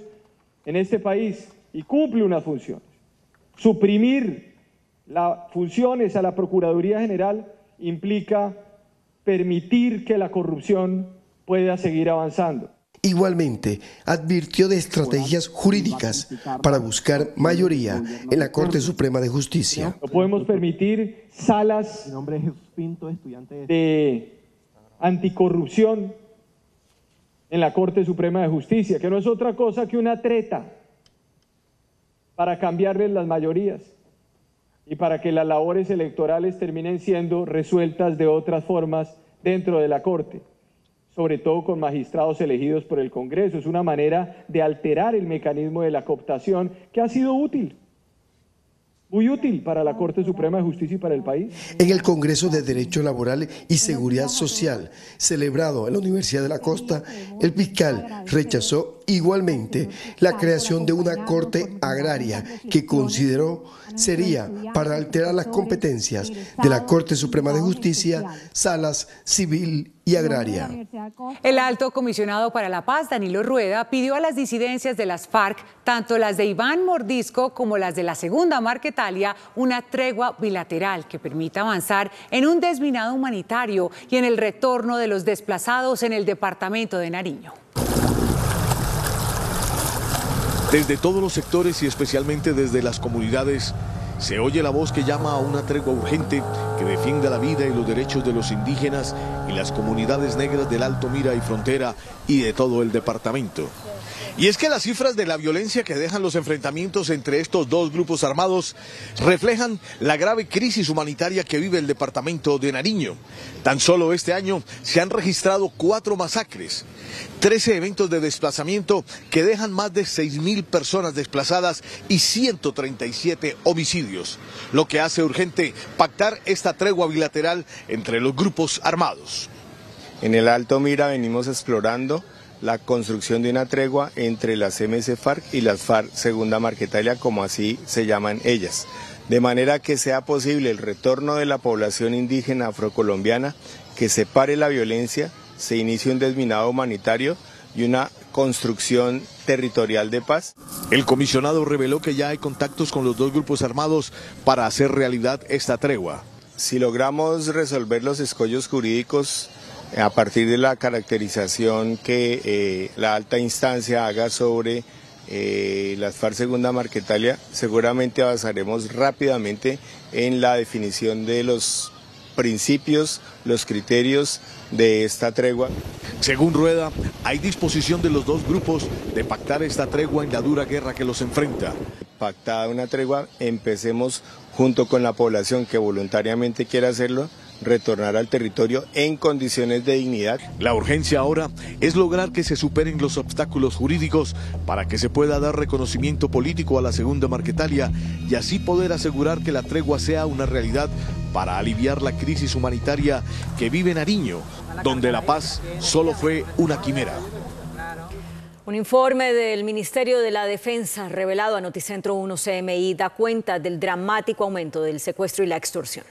en este país y cumple unas funciones. Suprimir las funciones a la Procuraduría General implica permitir que la corrupción pueda seguir avanzando. Igualmente, advirtió de estrategias jurídicas para buscar mayoría en la Corte Suprema de Justicia. No podemos permitir salas de anticorrupción en la Corte Suprema de Justicia, que no es otra cosa que una treta para cambiarles las mayorías y para que las labores electorales terminen siendo resueltas de otras formas dentro de la Corte, sobre todo con magistrados elegidos por el Congreso. Es una manera de alterar el mecanismo de la cooptación que ha sido útil, muy útil para la Corte Suprema de Justicia y para el país. En el Congreso de Derecho Laboral y Seguridad Social, celebrado en la Universidad de la Costa, el fiscal rechazó igualmente la creación de una Corte Agraria que consideró sería para alterar las competencias de la Corte Suprema de Justicia, salas civil y agraria. El alto comisionado para la paz, Danilo Rueda, pidió a las disidencias de las FARC, tanto las de Iván Mordisco como las de la Segunda Marquetalia, una tregua bilateral que permita avanzar en un desminado humanitario y en el retorno de los desplazados en el departamento de Nariño. Desde todos los sectores y especialmente desde las comunidades, se oye la voz que llama a una tregua urgente que defienda la vida y los derechos de los indígenas y las comunidades negras del Alto Mira y Frontera y de todo el departamento. Y es que las cifras de la violencia que dejan los enfrentamientos entre estos dos grupos armados reflejan la grave crisis humanitaria que vive el departamento de Nariño. Tan solo este año se han registrado 4 masacres, 13 eventos de desplazamiento que dejan más de 6.000 personas desplazadas y 137 homicidios, lo que hace urgente pactar esta tregua bilateral entre los grupos armados. En el Alto Mira venimos explorando la construcción de una tregua entre las MC-FARC y las FARC Segunda Marquetalia, como así se llaman ellas, de manera que sea posible el retorno de la población indígena afrocolombiana, que se pare la violencia, se inicie un desminado humanitario y una construcción territorial de paz. El comisionado reveló que ya hay contactos con los dos grupos armados para hacer realidad esta tregua. Si logramos resolver los escollos jurídicos a partir de la caracterización que la alta instancia haga sobre las FARC Segunda Marquetalia, seguramente avanzaremos rápidamente en la definición de los principios, los criterios de esta tregua. Según Rueda, hay disposición de los dos grupos de pactar esta tregua en la dura guerra que los enfrenta. Pactada una tregua, empecemos junto con la población que voluntariamente quiera hacerlo, retornar al territorio en condiciones de dignidad. La urgencia ahora es lograr que se superen los obstáculos jurídicos para que se pueda dar reconocimiento político a la Segunda Marquetalia y así poder asegurar que la tregua sea una realidad para aliviar la crisis humanitaria que vive Nariño, donde la paz solo fue una quimera. Un informe del Ministerio de la Defensa revelado a Noticentro 1 CMI da cuenta del dramático aumento del secuestro y la extorsión.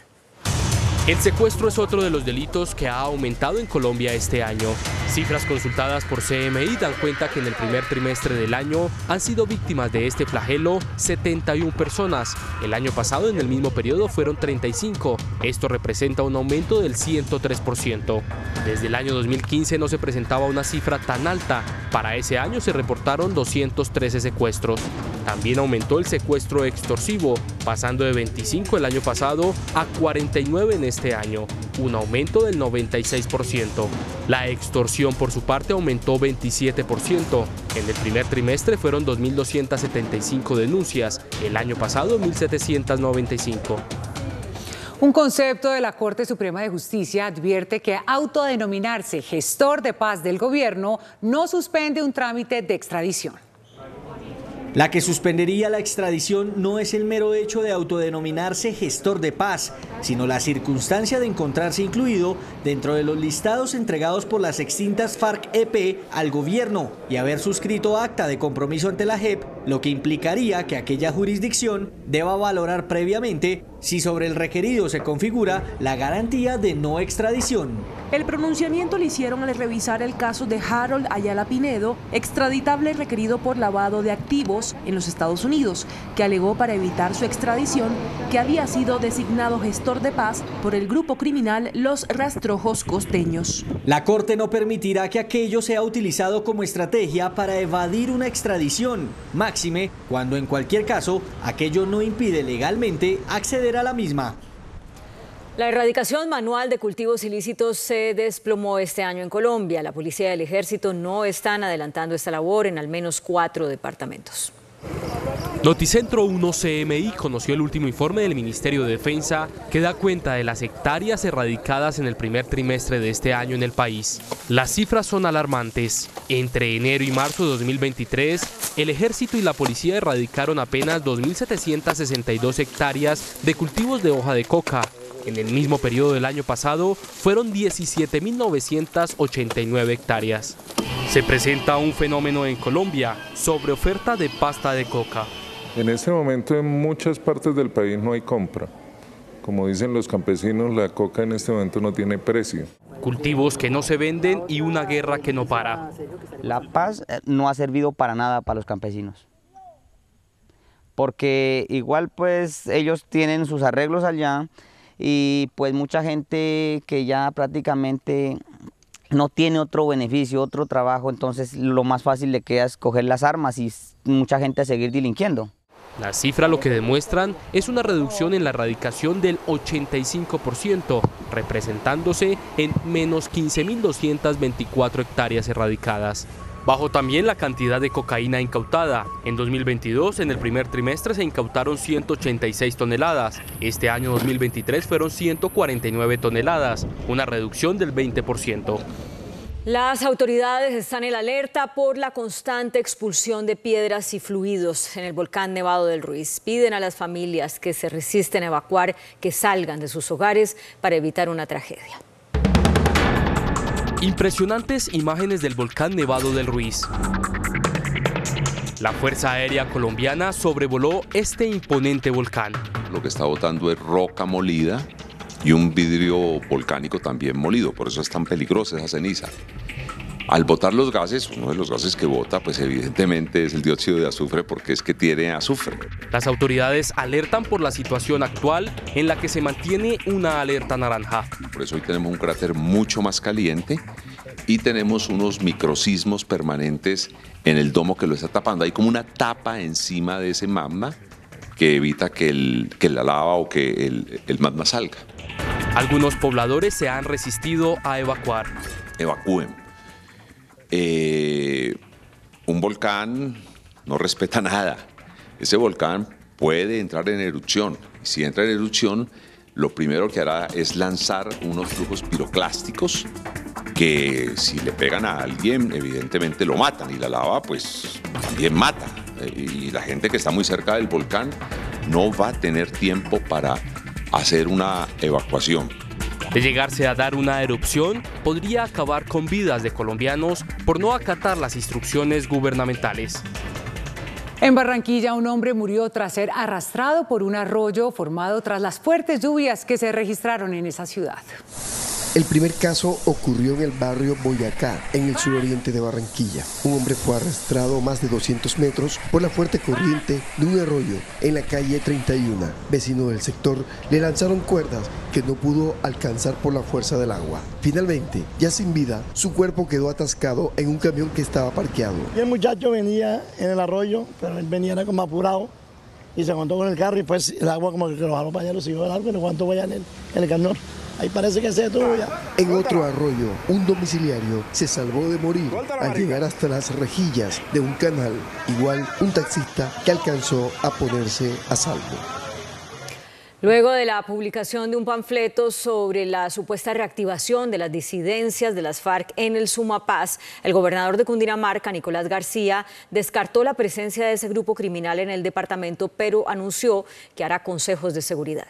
El secuestro es otro de los delitos que ha aumentado en Colombia este año. Cifras consultadas por CMI dan cuenta que en el primer trimestre del año han sido víctimas de este flagelo 71 personas. El año pasado en el mismo periodo fueron 35. Esto representa un aumento del 103%. Desde el año 2015 no se presentaba una cifra tan alta. Para ese año se reportaron 213 secuestros. También aumentó el secuestro extorsivo, pasando de 25 el año pasado a 49 en este año, un aumento del 96%. La extorsión, por su parte, aumentó 27%. En el primer trimestre fueron 2.275 denuncias, el año pasado 1.795. Un concepto de la Corte Suprema de Justicia advierte que autodenominarse gestor de paz del gobierno no suspende un trámite de extradición. La que suspendería la extradición no es el mero hecho de autodenominarse gestor de paz, sino la circunstancia de encontrarse incluido dentro de los listados entregados por las extintas FARC-EP al gobierno y haber suscrito acta de compromiso ante la JEP, lo que implicaría que aquella jurisdicción deba valorar previamente si sobre el requerido se configura la garantía de no extradición. El pronunciamiento lo hicieron al revisar el caso de Harold Ayala Pinedo, extraditable requerido por lavado de activos en los Estados Unidos, que alegó para evitar su extradición que había sido designado gestor de paz por el grupo criminal Los Rastrojos Costeños. La Corte no permitirá que aquello sea utilizado como estrategia para evadir una extradición, máxime cuando en cualquier caso aquello no impide legalmente acceder a la misma. La erradicación manual de cultivos ilícitos se desplomó este año en Colombia. La policía y el ejército no están adelantando esta labor en al menos 4 departamentos. Noticentro 1 CMI conoció el último informe del Ministerio de Defensa que da cuenta de las hectáreas erradicadas en el primer trimestre de este año en el país. Las cifras son alarmantes. Entre enero y marzo de 2023, el ejército y la policía erradicaron apenas 2.762 hectáreas de cultivos de hoja de coca. En el mismo periodo del año pasado fueron 17.989 hectáreas. Se presenta un fenómeno en Colombia, sobreoferta de pasta de coca. En este momento en muchas partes del país no hay compra. Como dicen los campesinos, la coca en este momento no tiene precio. Cultivos que no se venden y una guerra que no para. La paz no ha servido para nada para los campesinos. Porque igual pues ellos tienen sus arreglos allá y pues mucha gente que ya prácticamente no tiene otro beneficio, otro trabajo, entonces lo más fácil le queda es coger las armas y mucha gente a seguir delinquiendo. Las cifras lo que demuestran es una reducción en la erradicación del 85%, representándose en menos 15.224 hectáreas erradicadas. Bajó también la cantidad de cocaína incautada. En 2022, en el primer trimestre, se incautaron 186 toneladas. Este año 2023 fueron 149 toneladas, una reducción del 20%. Las autoridades están en alerta por la constante expulsión de piedras y fluidos en el volcán Nevado del Ruiz. Piden a las familias que se resisten a evacuar que salgan de sus hogares para evitar una tragedia. Impresionantes imágenes del volcán Nevado del Ruiz. La Fuerza Aérea Colombiana sobrevoló este imponente volcán. Lo que está botando es roca molida y un vidrio volcánico también molido, por eso es tan peligrosa esa ceniza. Al botar los gases, uno de los gases que bota, pues evidentemente es el dióxido de azufre porque es que tiene azufre. Las autoridades alertan por la situación actual en la que se mantiene una alerta naranja. Por eso hoy tenemos un cráter mucho más caliente y tenemos unos microsismos permanentes en el domo que lo está tapando. Hay como una tapa encima de ese magma que evita que la lava o que el magma salga. Algunos pobladores se han resistido a evacuar. Evacúen. Un volcán no respeta nada. Ese volcán puede entrar en erupción. Si entra en erupción, lo primero que hará es lanzar unos flujos piroclásticos que si le pegan a alguien, evidentemente lo matan. Y la lava, pues, también mata. Y la gente que está muy cerca del volcán no va a tener tiempo para hacer una evacuación. De llegarse a dar una erupción, podría acabar con vidas de colombianos por no acatar las instrucciones gubernamentales. En Barranquilla, un hombre murió tras ser arrastrado por un arroyo formado tras las fuertes lluvias que se registraron en esa ciudad. El primer caso ocurrió en el barrio Boyacá, en el suroriente de Barranquilla. Un hombre fue arrastrado más de 200 metros por la fuerte corriente de un arroyo en la calle 31. Vecinos del sector le lanzaron cuerdas que no pudo alcanzar por la fuerza del agua. Finalmente, ya sin vida, su cuerpo quedó atascado en un camión que estaba parqueado. Y el muchacho venía en el arroyo, pero él venía como apurado y se montó con el carro y pues el agua como que lo jaló para allá, lo siguió el agua, pero cuánto voy en el camión. Ahí parece que se detuvo ya. En otro arroyo, un domiciliario se salvó de morir al llegar hasta las rejillas de un canal. Igual un taxista que alcanzó a ponerse a salvo. Luego de la publicación de un panfleto sobre la supuesta reactivación de las disidencias de las FARC en el Sumapaz, el gobernador de Cundinamarca, Nicolás García, descartó la presencia de ese grupo criminal en el departamento, pero anunció que hará consejos de seguridad.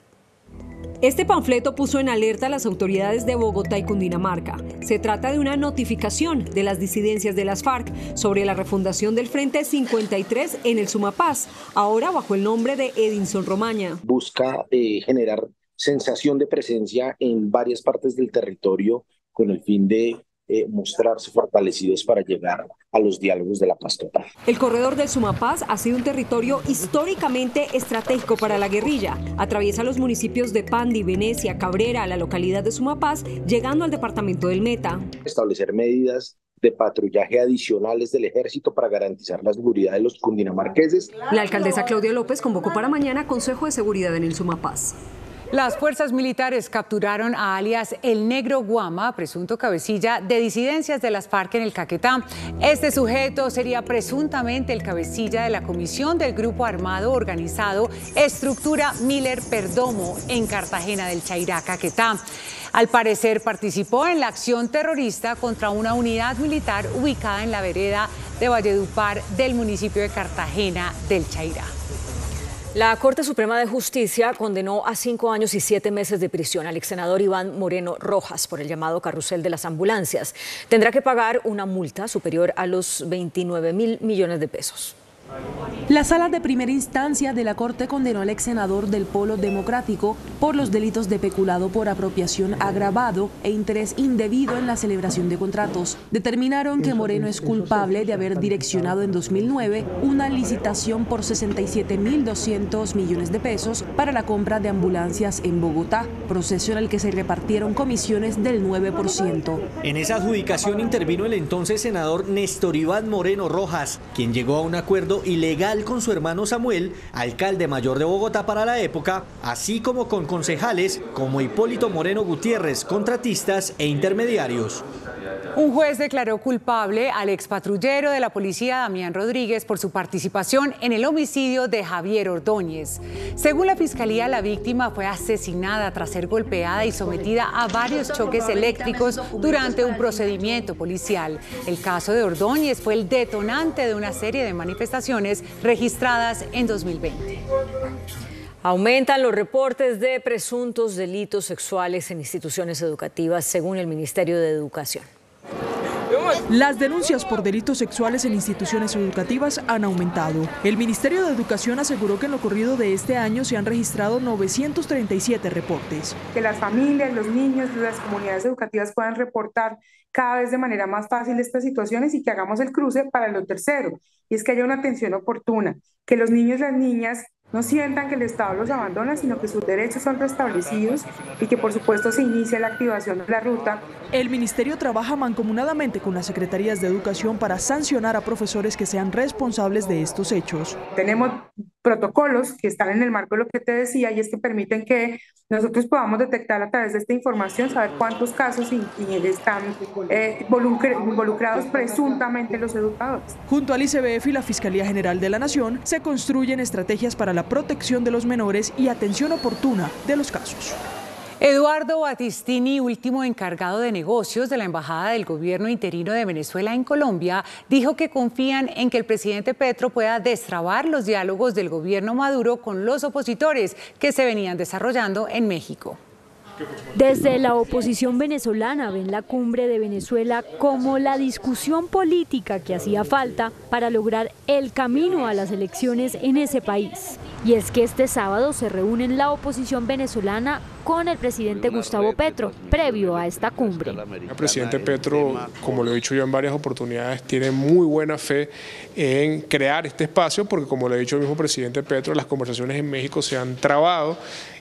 Este panfleto puso en alerta a las autoridades de Bogotá y Cundinamarca. Se trata de una notificación de las disidencias de las FARC sobre la refundación del Frente 53 en el Sumapaz, ahora bajo el nombre de Edinson Romaña. Busca generar sensación de presencia en varias partes del territorio con el fin de mostrarse fortalecidos para llegar a los diálogos de la paz total. El corredor del Sumapaz ha sido un territorio históricamente estratégico para la guerrilla. Atraviesa los municipios de Pandi, Venecia, Cabrera, la localidad de Sumapaz, llegando al departamento del Meta. Establecer medidas de patrullaje adicionales del ejército para garantizar la seguridad de los cundinamarqueses. La alcaldesa Claudia López convocó para mañana Consejo de Seguridad en el Sumapaz. Las fuerzas militares capturaron a alias El Negro Guama, presunto cabecilla de disidencias de las FARC en el Caquetá. Este sujeto sería presuntamente el cabecilla de la comisión del grupo armado organizado Estructura Miller Perdomo en Cartagena del Chairá, Caquetá. Al parecer participó en la acción terrorista contra una unidad militar ubicada en la vereda de Valledupar del municipio de Cartagena del Chairá. La Corte Suprema de Justicia condenó a 5 años y 7 meses de prisión al exsenador Iván Moreno Rojas por el llamado carrusel de las ambulancias. Tendrá que pagar una multa superior a los 29.000 millones de pesos. La sala de primera instancia de la Corte condenó al ex senador del Polo Democrático por los delitos de peculado por apropiación agravado e interés indebido en la celebración de contratos. Determinaron que Moreno es culpable de haber direccionado en 2009 una licitación por 67.200 millones de pesos para la compra de ambulancias en Bogotá, proceso en el que se repartieron comisiones del 9%. En esa adjudicación intervino el entonces senador Néstor Iván Moreno Rojas, quien llegó a un acuerdo ilegal con su hermano Samuel, alcalde mayor de Bogotá para la época, así como con concejales como Hipólito Moreno Gutiérrez, contratistas e intermediarios. Un juez declaró culpable al expatrullero de la policía Damián Rodríguez por su participación en el homicidio de Javier Ordóñez. Según la fiscalía, la víctima fue asesinada tras ser golpeada y sometida a varios choques eléctricos durante un procedimiento policial. El caso de Ordóñez fue el detonante de una serie de manifestaciones registradas en 2020. Aumentan los reportes de presuntos delitos sexuales en instituciones educativas, según el Ministerio de Educación. Las denuncias por delitos sexuales en instituciones educativas han aumentado. El Ministerio de Educación aseguró que en lo corrido de este año se han registrado 937 reportes. Que las familias, los niños, las comunidades educativas puedan reportar cada vez de manera más fácil estas situaciones y que hagamos el cruce para lo tercero, y es que haya una atención oportuna, que los niños y las niñas no sientan que el Estado los abandona, sino que sus derechos son restablecidos y que por supuesto se inicia la activación de la ruta. El Ministerio trabaja mancomunadamente con las Secretarías de Educación para sancionar a profesores que sean responsables de estos hechos. Tenemos protocolos que están en el marco de lo que te decía, y es que permiten que nosotros podamos detectar a través de esta información, saber cuántos casos están involucrados presuntamente los educadores. Junto al ICBF y la Fiscalía General de la Nación se construyen estrategias para la protección de los menores y atención oportuna de los casos. Eduardo Battistini, último encargado de negocios de la Embajada del Gobierno interino de Venezuela en Colombia, dijo que confían en que el presidente Petro pueda destrabar los diálogos del gobierno Maduro con los opositores que se venían desarrollando en México. Desde la oposición venezolana ven la cumbre de Venezuela como la discusión política que hacía falta para lograr el camino a las elecciones en ese país. Y es que este sábado se reúnen la oposición venezolana con el presidente Gustavo Petro, previo a esta cumbre. El presidente Petro, como lo he dicho yo en varias oportunidades, tiene muy buena fe en crear este espacio, porque como lo ha dicho el mismo presidente Petro, las conversaciones en México se han trabado,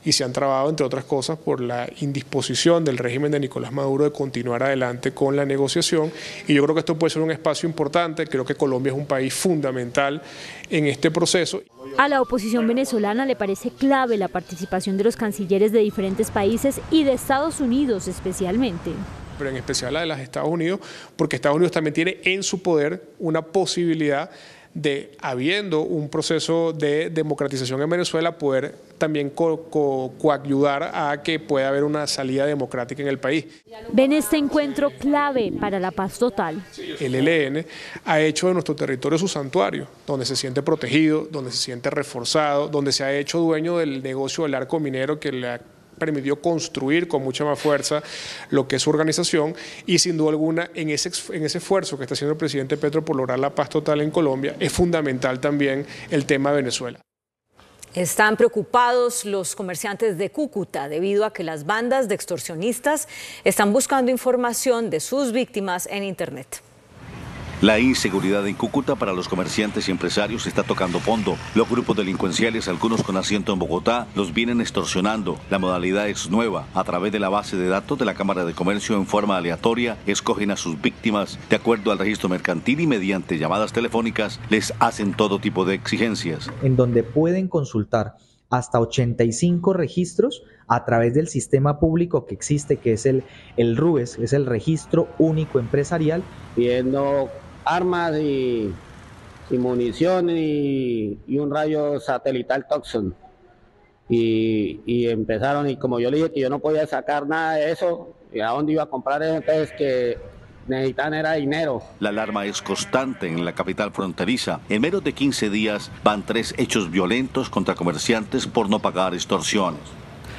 y se han trabado, entre otras cosas, por la indisposición del régimen de Nicolás Maduro de continuar adelante con la negociación. Y yo creo que esto puede ser un espacio importante. Creo que Colombia es un país fundamental en este proceso. A la oposición venezolana le parece clave la participación de los cancilleres de diferentes países y de Estados Unidos especialmente. Pero en especial la de los Estados Unidos, porque Estados Unidos también tiene en su poder una posibilidad de, habiendo un proceso de democratización en Venezuela, poder también coayudar a que pueda haber una salida democrática en el país. Ven este encuentro clave para la paz total. El ELN ha hecho de nuestro territorio su santuario, donde se siente protegido, donde se siente reforzado, donde se ha hecho dueño del negocio del arco minero que le ha permitió construir con mucha más fuerza lo que es su organización, y sin duda alguna en ese esfuerzo que está haciendo el presidente Petro por lograr la paz total en Colombia es fundamental también el tema de Venezuela. Están preocupados los comerciantes de Cúcuta debido a que las bandas de extorsionistas están buscando información de sus víctimas en Internet. La inseguridad en Cúcuta para los comerciantes y empresarios está tocando fondo. Los grupos delincuenciales, algunos con asiento en Bogotá, los vienen extorsionando. La modalidad es nueva. A través de la base de datos de la Cámara de Comercio, en forma aleatoria, escogen a sus víctimas. De acuerdo al registro mercantil, y mediante llamadas telefónicas, les hacen todo tipo de exigencias. En donde pueden consultar hasta 85 registros a través del sistema público que existe, que es el RUES, es el Registro Único Empresarial. Viendo armas y munición y un rayo satelital Tucson. Y empezaron, y como yo le dije que yo no podía sacar nada de eso, y a dónde iba a comprar eso, entonces que necesitan era dinero. La alarma es constante en la capital fronteriza. En menos de 15 días van 3 hechos violentos contra comerciantes por no pagar extorsiones.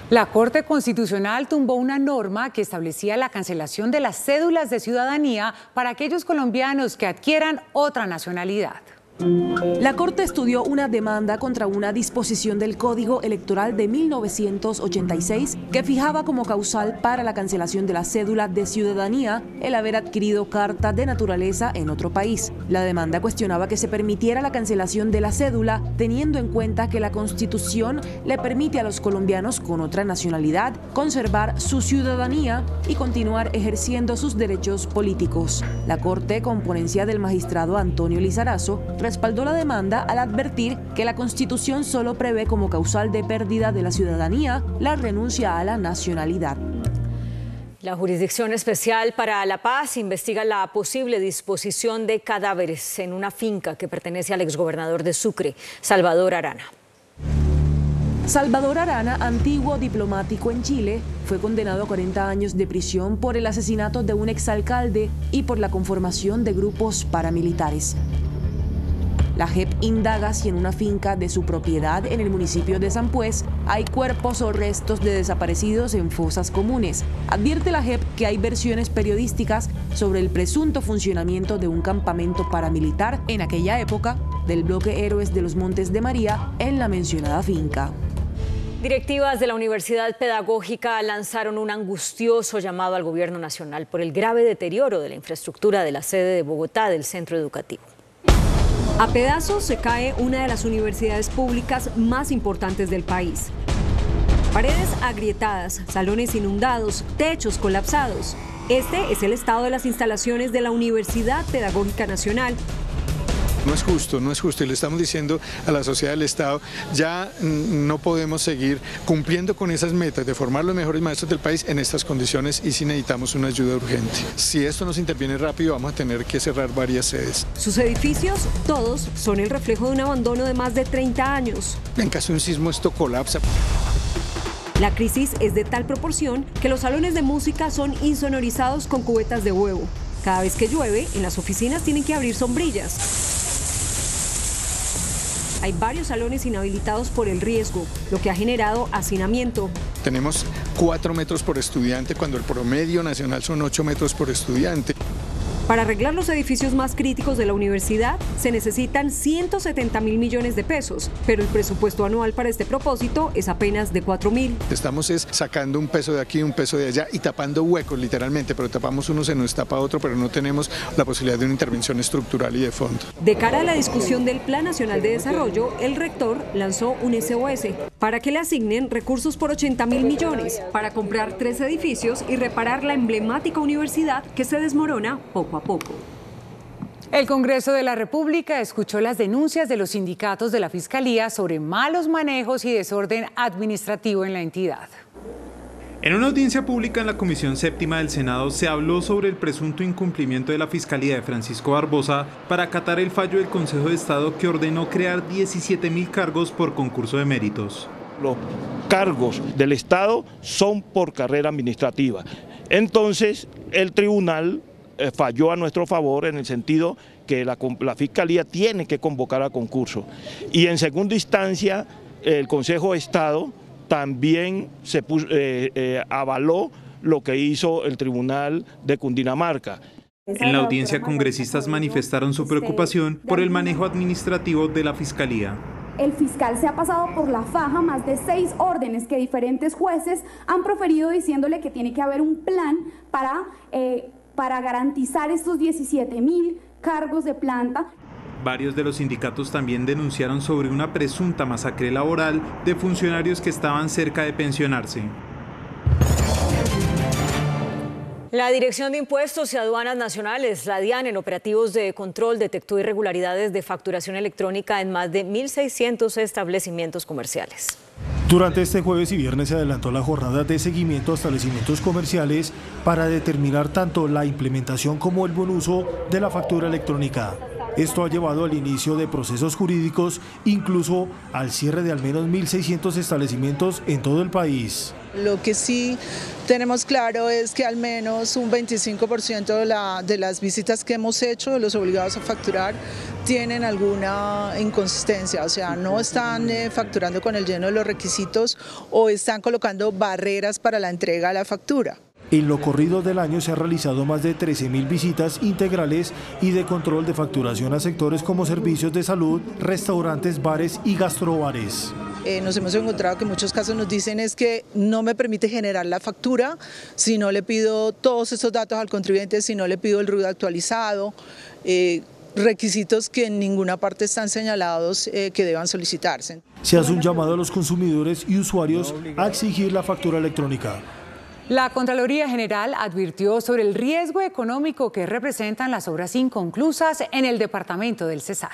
La Corte Constitucional tumbó una norma que establecía la cancelación de las cédulas de ciudadanía para aquellos colombianos que adquieran otra nacionalidad. La Corte estudió una demanda contra una disposición del Código Electoral de 1986 que fijaba como causal para la cancelación de la cédula de ciudadanía el haber adquirido carta de naturaleza en otro país. La demanda cuestionaba que se permitiera la cancelación de la cédula teniendo en cuenta que la Constitución le permite a los colombianos con otra nacionalidad conservar su ciudadanía y continuar ejerciendo sus derechos políticos. La Corte, con ponencia del magistrado Antonio Lizarazo, respaldó la demanda al advertir que la Constitución solo prevé como causal de pérdida de la ciudadanía la renuncia a la nacionalidad. La Jurisdicción Especial para la Paz investiga la posible disposición de cadáveres en una finca que pertenece al exgobernador de Sucre, Salvador Arana. Salvador Arana, antiguo diplomático en Chile, fue condenado a 40 años de prisión por el asesinato de un exalcalde y por la conformación de grupos paramilitares. La JEP indaga si en una finca de su propiedad en el municipio de Sampués hay cuerpos o restos de desaparecidos en fosas comunes. Advierte la JEP que hay versiones periodísticas sobre el presunto funcionamiento de un campamento paramilitar en aquella época del bloque Héroes de los Montes de María en la mencionada finca. Directivas de la Universidad Pedagógica lanzaron un angustioso llamado al Gobierno Nacional por el grave deterioro de la infraestructura de la sede de Bogotá del centro educativo. A pedazos se cae una de las universidades públicas más importantes del país. Paredes agrietadas, salones inundados, techos colapsados. Este es el estado de las instalaciones de la Universidad Pedagógica Nacional. No es justo y le estamos diciendo a la sociedad del Estado, ya no podemos seguir cumpliendo con esas metas de formar los mejores maestros del país en estas condiciones y sí necesitamos una ayuda urgente. Si esto no se interviene rápido vamos a tener que cerrar varias sedes. Sus edificios, todos, son el reflejo de un abandono de más de 30 años. En caso de un sismo esto colapsa. La crisis es de tal proporción que los salones de música son insonorizados con cubetas de huevo. Cada vez que llueve, en las oficinas tienen que abrir sombrillas. Hay varios salones inhabilitados por el riesgo, lo que ha generado hacinamiento. Tenemos 4 metros por estudiante cuando el promedio nacional son 8 metros por estudiante. Para arreglar los edificios más críticos de la universidad se necesitan 170.000 millones de pesos, pero el presupuesto anual para este propósito es apenas de 4.000. Estamos sacando un peso de aquí, un peso de allá y tapando huecos literalmente, pero tapamos uno, se nos tapa otro, pero no tenemos la posibilidad de una intervención estructural y de fondo. De cara a la discusión del Plan Nacional de Desarrollo, el rector lanzó un SOS para que le asignen recursos por 80.000 millones para comprar 3 edificios y reparar la emblemática universidad que se desmorona poco a poco. El Congreso de la República escuchó las denuncias de los sindicatos de la Fiscalía sobre malos manejos y desorden administrativo en la entidad. En una audiencia pública en la Comisión Séptima del Senado se habló sobre el presunto incumplimiento de la Fiscalía de Francisco Barbosa para acatar el fallo del Consejo de Estado que ordenó crear 17.000 cargos por concurso de méritos. Los cargos del Estado son por carrera administrativa. Entonces, el tribunal falló a nuestro favor en el sentido que la Fiscalía tiene que convocar a concurso. Y en segunda instancia, el Consejo de Estado también avaló lo que hizo el Tribunal de Cundinamarca. En la audiencia, congresistas manifestaron su preocupación por el manejo administrativo de la Fiscalía. El fiscal se ha pasado por la faja más de 6 órdenes que diferentes jueces han proferido diciéndole que tiene que haber un plan para garantizar estos 17.000 cargos de planta. Varios de los sindicatos también denunciaron sobre una presunta masacre laboral de funcionarios que estaban cerca de pensionarse. La Dirección de Impuestos y Aduanas Nacionales, la DIAN, en operativos de control detectó irregularidades de facturación electrónica en más de 1.600 establecimientos comerciales. Durante este jueves y viernes se adelantó la jornada de seguimiento a establecimientos comerciales para determinar tanto la implementación como el buen uso de la factura electrónica. Esto ha llevado al inicio de procesos jurídicos, incluso al cierre de al menos 1.600 establecimientos en todo el país. Lo que sí tenemos claro es que al menos un 25% de las visitas que hemos hecho, de los obligados a facturar, tienen alguna inconsistencia, o sea, no están facturando con el lleno de los requisitos o están colocando barreras para la entrega de la factura. En lo corrido del año se han realizado más de 13.000 visitas integrales y de control de facturación a sectores como servicios de salud, restaurantes, bares y gastrobares. Nos hemos encontrado que en muchos casos nos dicen es que no me permite generar la factura si no le pido todos esos datos al contribuyente, si no le pido el RUT actualizado, requisitos que en ninguna parte están señalados que deban solicitarse. Se hace un llamado a los consumidores y usuarios a exigir la factura electrónica. La Contraloría General advirtió sobre el riesgo económico que representan las obras inconclusas en el departamento del Cesar.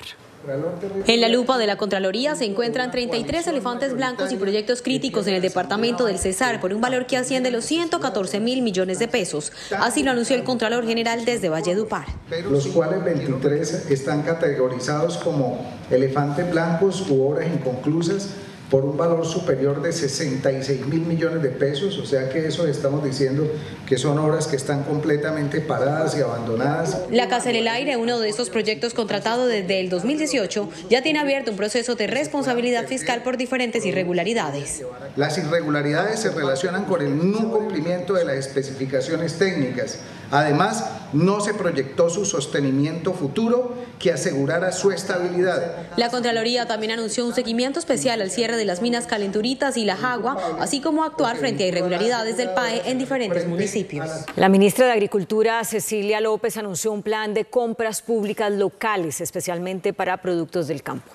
En la lupa de la Contraloría se encuentran 33 elefantes blancos y proyectos críticos en el departamento del Cesar por un valor que asciende a los 114.000 millones de pesos. Así lo anunció el Contralor General desde Valledupar. Los cuales 23 están categorizados como elefantes blancos u obras inconclusas por un valor superior de 66.000 millones de pesos, o sea que eso estamos diciendo que son obras que están completamente paradas y abandonadas. La Casa en el Aire, uno de estos proyectos contratado desde el 2018, ya tiene abierto un proceso de responsabilidad fiscal por diferentes irregularidades. Las irregularidades se relacionan con el no cumplimiento de las especificaciones técnicas. Además, no se proyectó su sostenimiento futuro que asegurara su estabilidad. La Contraloría también anunció un seguimiento especial al cierre de las minas Calenturitas y La Jagua, así como actuar frente a irregularidades del PAE en diferentes municipios. La ministra de Agricultura, Cecilia López, anunció un plan de compras públicas locales, especialmente para productos del campo.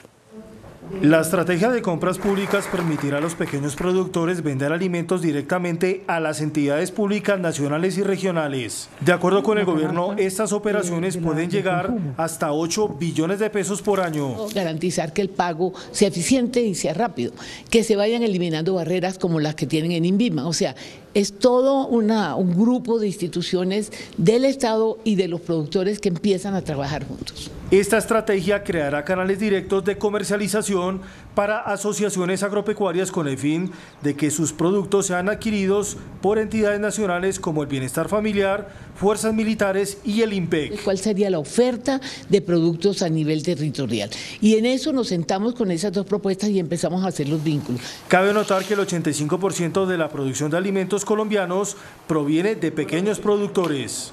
La estrategia de compras públicas permitirá a los pequeños productores vender alimentos directamente a las entidades públicas nacionales y regionales. De acuerdo con el gobierno, estas operaciones pueden llegar hasta 8 billones de pesos por año. Garantizar que el pago sea eficiente y sea rápido, que se vayan eliminando barreras como las que tienen en INVIMA, o sea, es todo un grupo de instituciones del Estado y de los productores que empiezan a trabajar juntos. Esta estrategia creará canales directos de comercialización licitación para asociaciones agropecuarias con el fin de que sus productos sean adquiridos por entidades nacionales como el Bienestar Familiar, Fuerzas Militares y el IMPEC. ¿Cuál sería la oferta de productos a nivel territorial? Y en eso nos sentamos con esas dos propuestas y empezamos a hacer los vínculos. Cabe notar que el 85% de la producción de alimentos colombianos proviene de pequeños productores.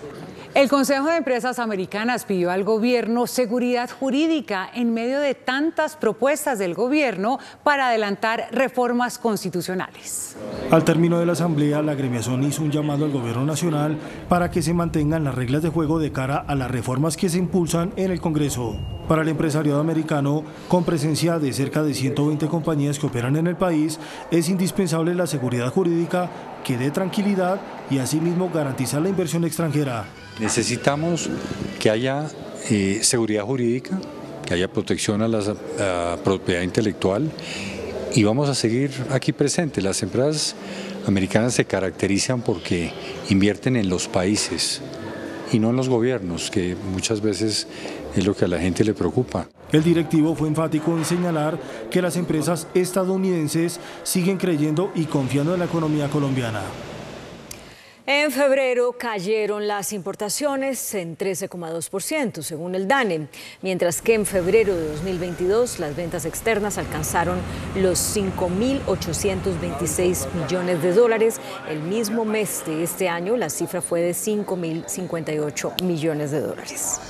El Consejo de Empresas Americanas pidió al gobierno seguridad jurídica en medio de tantas propuestas del gobierno para adelantar reformas constitucionales. Al término de la asamblea, la agremiación hizo un llamado al gobierno nacional para que se mantengan las reglas de juego de cara a las reformas que se impulsan en el Congreso. Para el empresariado americano, con presencia de cerca de 120 compañías que operan en el país, es indispensable la seguridad jurídica que dé tranquilidad y asimismo garantizar la inversión extranjera. Necesitamos que haya seguridad jurídica, que haya protección a la propiedad intelectual y vamos a seguir aquí presentes. Las empresas americanas se caracterizan porque invierten en los países y no en los gobiernos, que muchas veces es lo que a la gente le preocupa. El directivo fue enfático en señalar que las empresas estadounidenses siguen creyendo y confiando en la economía colombiana. En febrero cayeron las importaciones en 13,2%, según el DANE, mientras que en febrero de 2022 las ventas externas alcanzaron los 5.826 millones de dólares. El mismo mes de este año la cifra fue de 5.058 millones de dólares.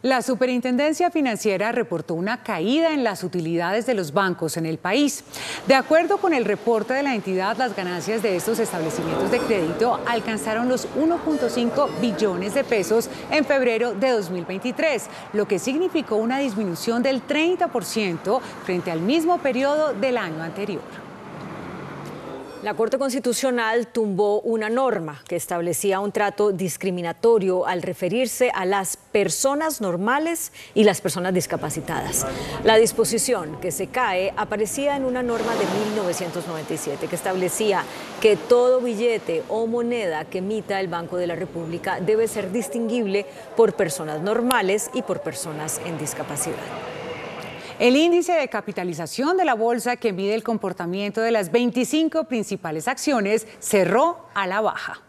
La Superintendencia Financiera reportó una caída en las utilidades de los bancos en el país. De acuerdo con el reporte de la entidad, las ganancias de estos establecimientos de crédito alcanzaron los 1.5 billones de pesos en febrero de 2023, lo que significó una disminución del 30% frente al mismo periodo del año anterior. La Corte Constitucional tumbó una norma que establecía un trato discriminatorio al referirse a las personas normales y las personas discapacitadas. La disposición que se cae aparecía en una norma de 1997 que establecía que todo billete o moneda que emita el Banco de la República debe ser distinguible por personas normales y por personas en discapacidad. El índice de capitalización de la bolsa que mide el comportamiento de las 25 principales acciones cerró a la baja.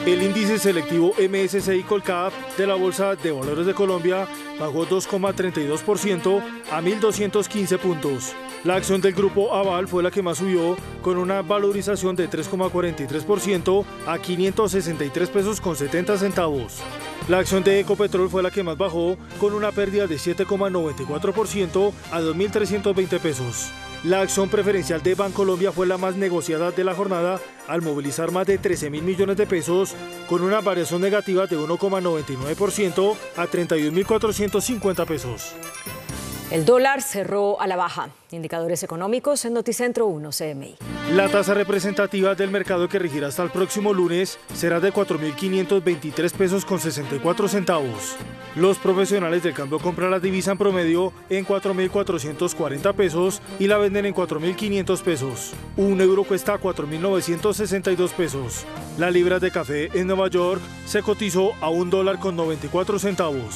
El índice selectivo MSCI Colcap de la Bolsa de Valores de Colombia bajó 2,32% a 1.215 puntos. La acción del Grupo Aval fue la que más subió, con una valorización de 3,43% a 563 pesos con 70 centavos. La acción de Ecopetrol fue la que más bajó, con una pérdida de 7,94% a 2.320 pesos. La acción preferencial de Bancolombia fue la más negociada de la jornada, al movilizar más de 13.000 millones de pesos, con una variación negativa de 1,99% a 31.450 pesos. El dólar cerró a la baja. Indicadores económicos en Noticentro 1 CMI. La tasa representativa del mercado que regirá hasta el próximo lunes será de 4.523 pesos con 64 centavos. Los profesionales del cambio compran la divisa en promedio en 4.440 pesos y la venden en 4.500 pesos. Un euro cuesta 4.962 pesos. La libra de café en Nueva York se cotizó a $1.94.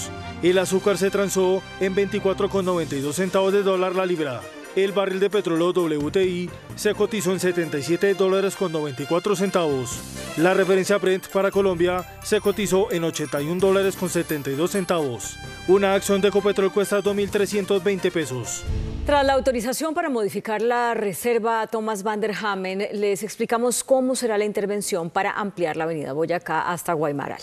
El azúcar se transó en 24,92 centavos de dólar la libra. El barril de petróleo WTI se cotizó en $77.94. La referencia Brent para Colombia se cotizó en $81.72. Una acción de Ecopetrol cuesta 2.320 pesos. Tras la autorización para modificar la reserva Thomas van der Hamen, les explicamos cómo será la intervención para ampliar la avenida Boyacá hasta Guaymaral.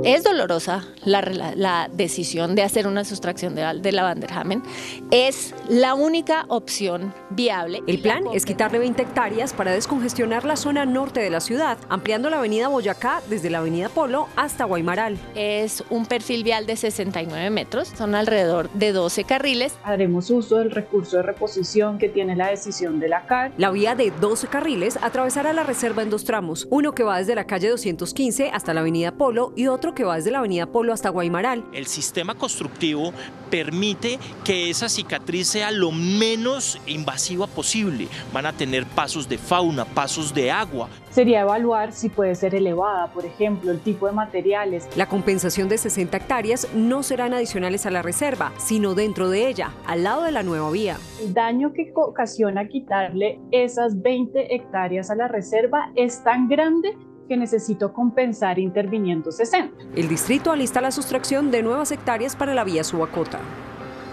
Es dolorosa la decisión de hacer una sustracción de la van der Hamen. Es la única opción viable. El plan es quitarle 20 hectáreas para descongestionar la zona norte de la ciudad, ampliando la avenida Boyacá desde la avenida Polo hasta Guaymaral. Es un perfil vial de 69 metros, son alrededor de 12 carriles. Haremos uso del recurso de reposición que tiene la decisión de la CAR. La vía de 12 carriles atravesará la reserva en dos tramos, uno que va desde la calle 215 hasta la avenida Polo y otro otro que va desde la avenida Polo hasta Guaymaral. El sistema constructivo permite que esa cicatriz sea lo menos invasiva posible. Van a tener pasos de fauna, pasos de agua. Sería evaluar si puede ser elevada, por ejemplo, el tipo de materiales. La compensación de 60 hectáreas no serán adicionales a la reserva, sino dentro de ella, al lado de la nueva vía. El daño que ocasiona quitarle esas 20 hectáreas a la reserva es tan grande que necesito compensar interviniendo 60. El distrito alista la sustracción de nuevas hectáreas para la vía Subacota.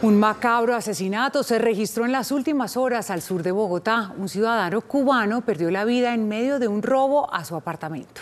Un macabro asesinato se registró en las últimas horas al sur de Bogotá. Un ciudadano cubano perdió la vida en medio de un robo a su apartamento.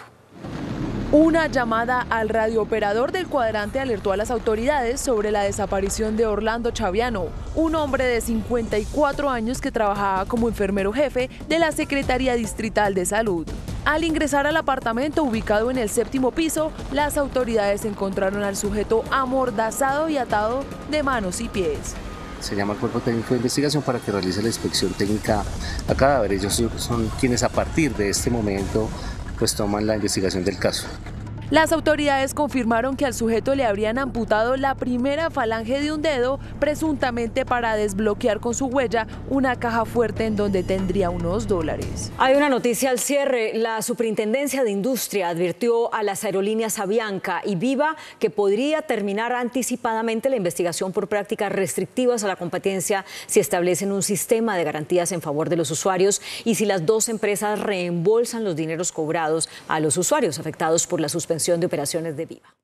Una llamada al radiooperador del cuadrante alertó a las autoridades sobre la desaparición de Orlando Chaviano, un hombre de 54 años que trabajaba como enfermero jefe de la Secretaría Distrital de Salud. Al ingresar al apartamento ubicado en el 7º piso, las autoridades encontraron al sujeto amordazado y atado de manos y pies. Se llama al Cuerpo Técnico de Investigación para que realice la inspección técnica a cadáver. Ellos son quienes a partir de este momento pues toman la investigación del caso. Las autoridades confirmaron que al sujeto le habrían amputado la primera falange de un dedo, presuntamente para desbloquear con su huella una caja fuerte en donde tendría unos dólares. Hay una noticia al cierre. La Superintendencia de Industria advirtió a las aerolíneas Avianca y Viva que podría terminar anticipadamente la investigación por prácticas restrictivas a la competencia si establecen un sistema de garantías en favor de los usuarios y si las dos empresas reembolsan los dineros cobrados a los usuarios afectados por la suspensión de operaciones de Viva.